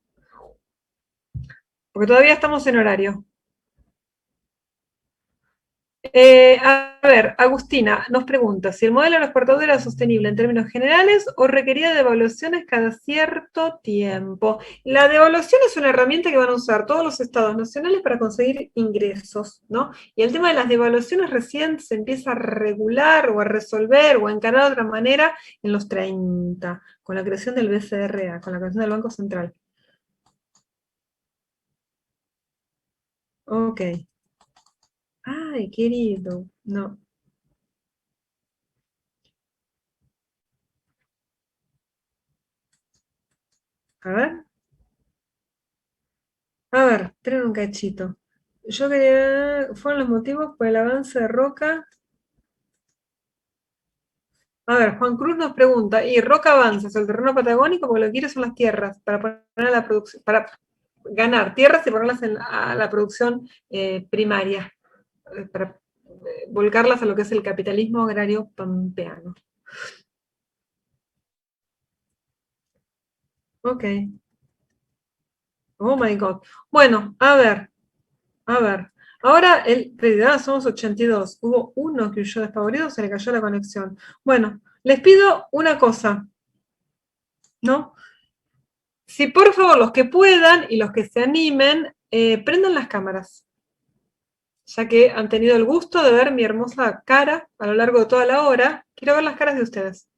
porque todavía estamos en horario. A ver, Agustina nos pregunta si el modelo aeroportuario era sostenible en términos generales o requería de evaluaciones cada cierto tiempo. La devaluación es una herramienta que van a usar todos los estados nacionales para conseguir ingresos, ¿no? Y el tema de las devaluaciones recién se empieza a regular o a resolver o a encarar de otra manera en los 30, con la creación del BCRA, con la creación del Banco Central. Ok. Ay, querido, no. A ver. A ver, esperen un cachito. Yo quería, fueron los motivos por el avance de Roca. A ver, Juan Cruz nos pregunta, ¿y Roca avanza hacia el terreno patagónico porque lo que quiere son las tierras para poner a la producción, para ganar tierras y ponerlas a la producción primaria, para volcarlas a lo que es el capitalismo agrario pampeano? Ok. Oh my God. Bueno, a ver. Ahora somos 82. Hubo uno que huyó despavorido, se le cayó la conexión. Bueno, les pido una cosa, ¿no? Si por favor los que puedan y los que se animen, prendan las cámaras, ya que han tenido el gusto de ver mi hermosa cara a lo largo de toda la hora. Quiero ver las caras de ustedes.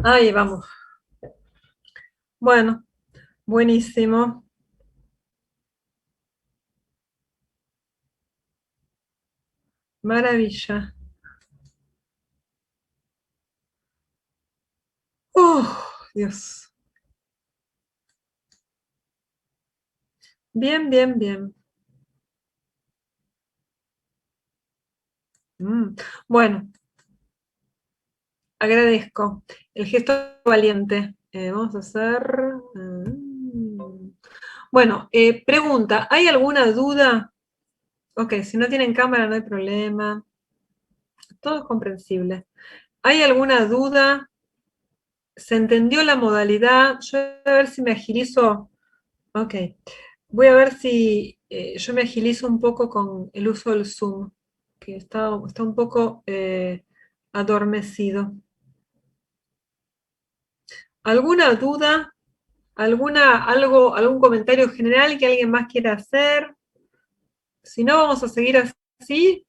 Ahí vamos. Bueno, buenísimo. Maravilla. Dios. Bien, bien, bien. Bueno, agradezco el gesto valiente. Vamos a hacer... Bueno, pregunta, ¿hay alguna duda? Ok, si no tienen cámara no hay problema. Todo es comprensible. ¿Hay alguna duda? ¿Se entendió la modalidad? Yo voy a ver si me agilizo. Ok. Voy a ver si yo me agilizo un poco con el uso del Zoom, que está un poco adormecido. ¿Alguna duda? ¿Algún comentario general que alguien más quiera hacer? Si no, vamos a seguir así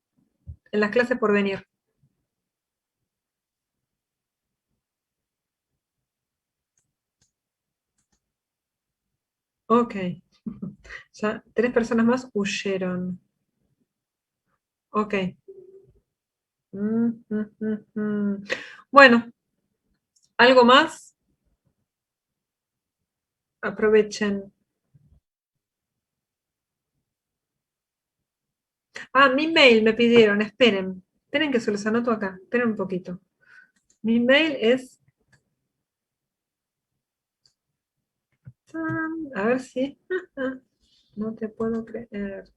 en las clases por venir. Ok. Ya 3 personas más huyeron. Ok. Bueno, ¿algo más? Aprovechen. Ah, mi mail me pidieron, esperen. Esperen que se los anoto acá. Esperen un poquito. Mi mail es... A ver si... No te puedo creer.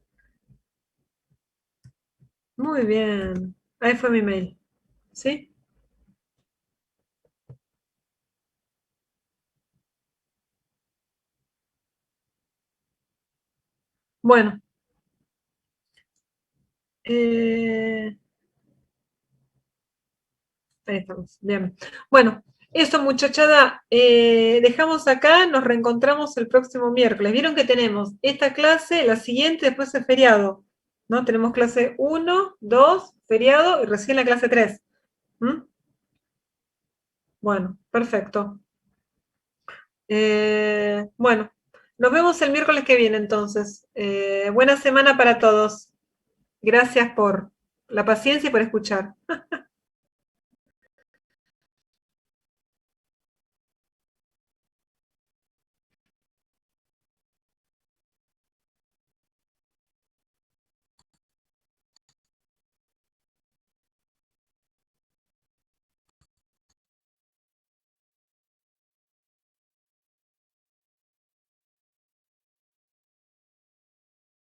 Muy bien. Ahí fue mi mail. ¿Sí? Bueno. Ahí estamos. Bien. Bueno, eso muchachada, dejamos acá, nos reencontramos el próximo miércoles. Vieron que tenemos esta clase, la siguiente, después es feriado, ¿no? Tenemos clase 1, 2, feriado y recién la clase 3. Bueno, perfecto. Bueno, nos vemos el miércoles que viene entonces. Buena semana para todos. Gracias por la paciencia y por escuchar.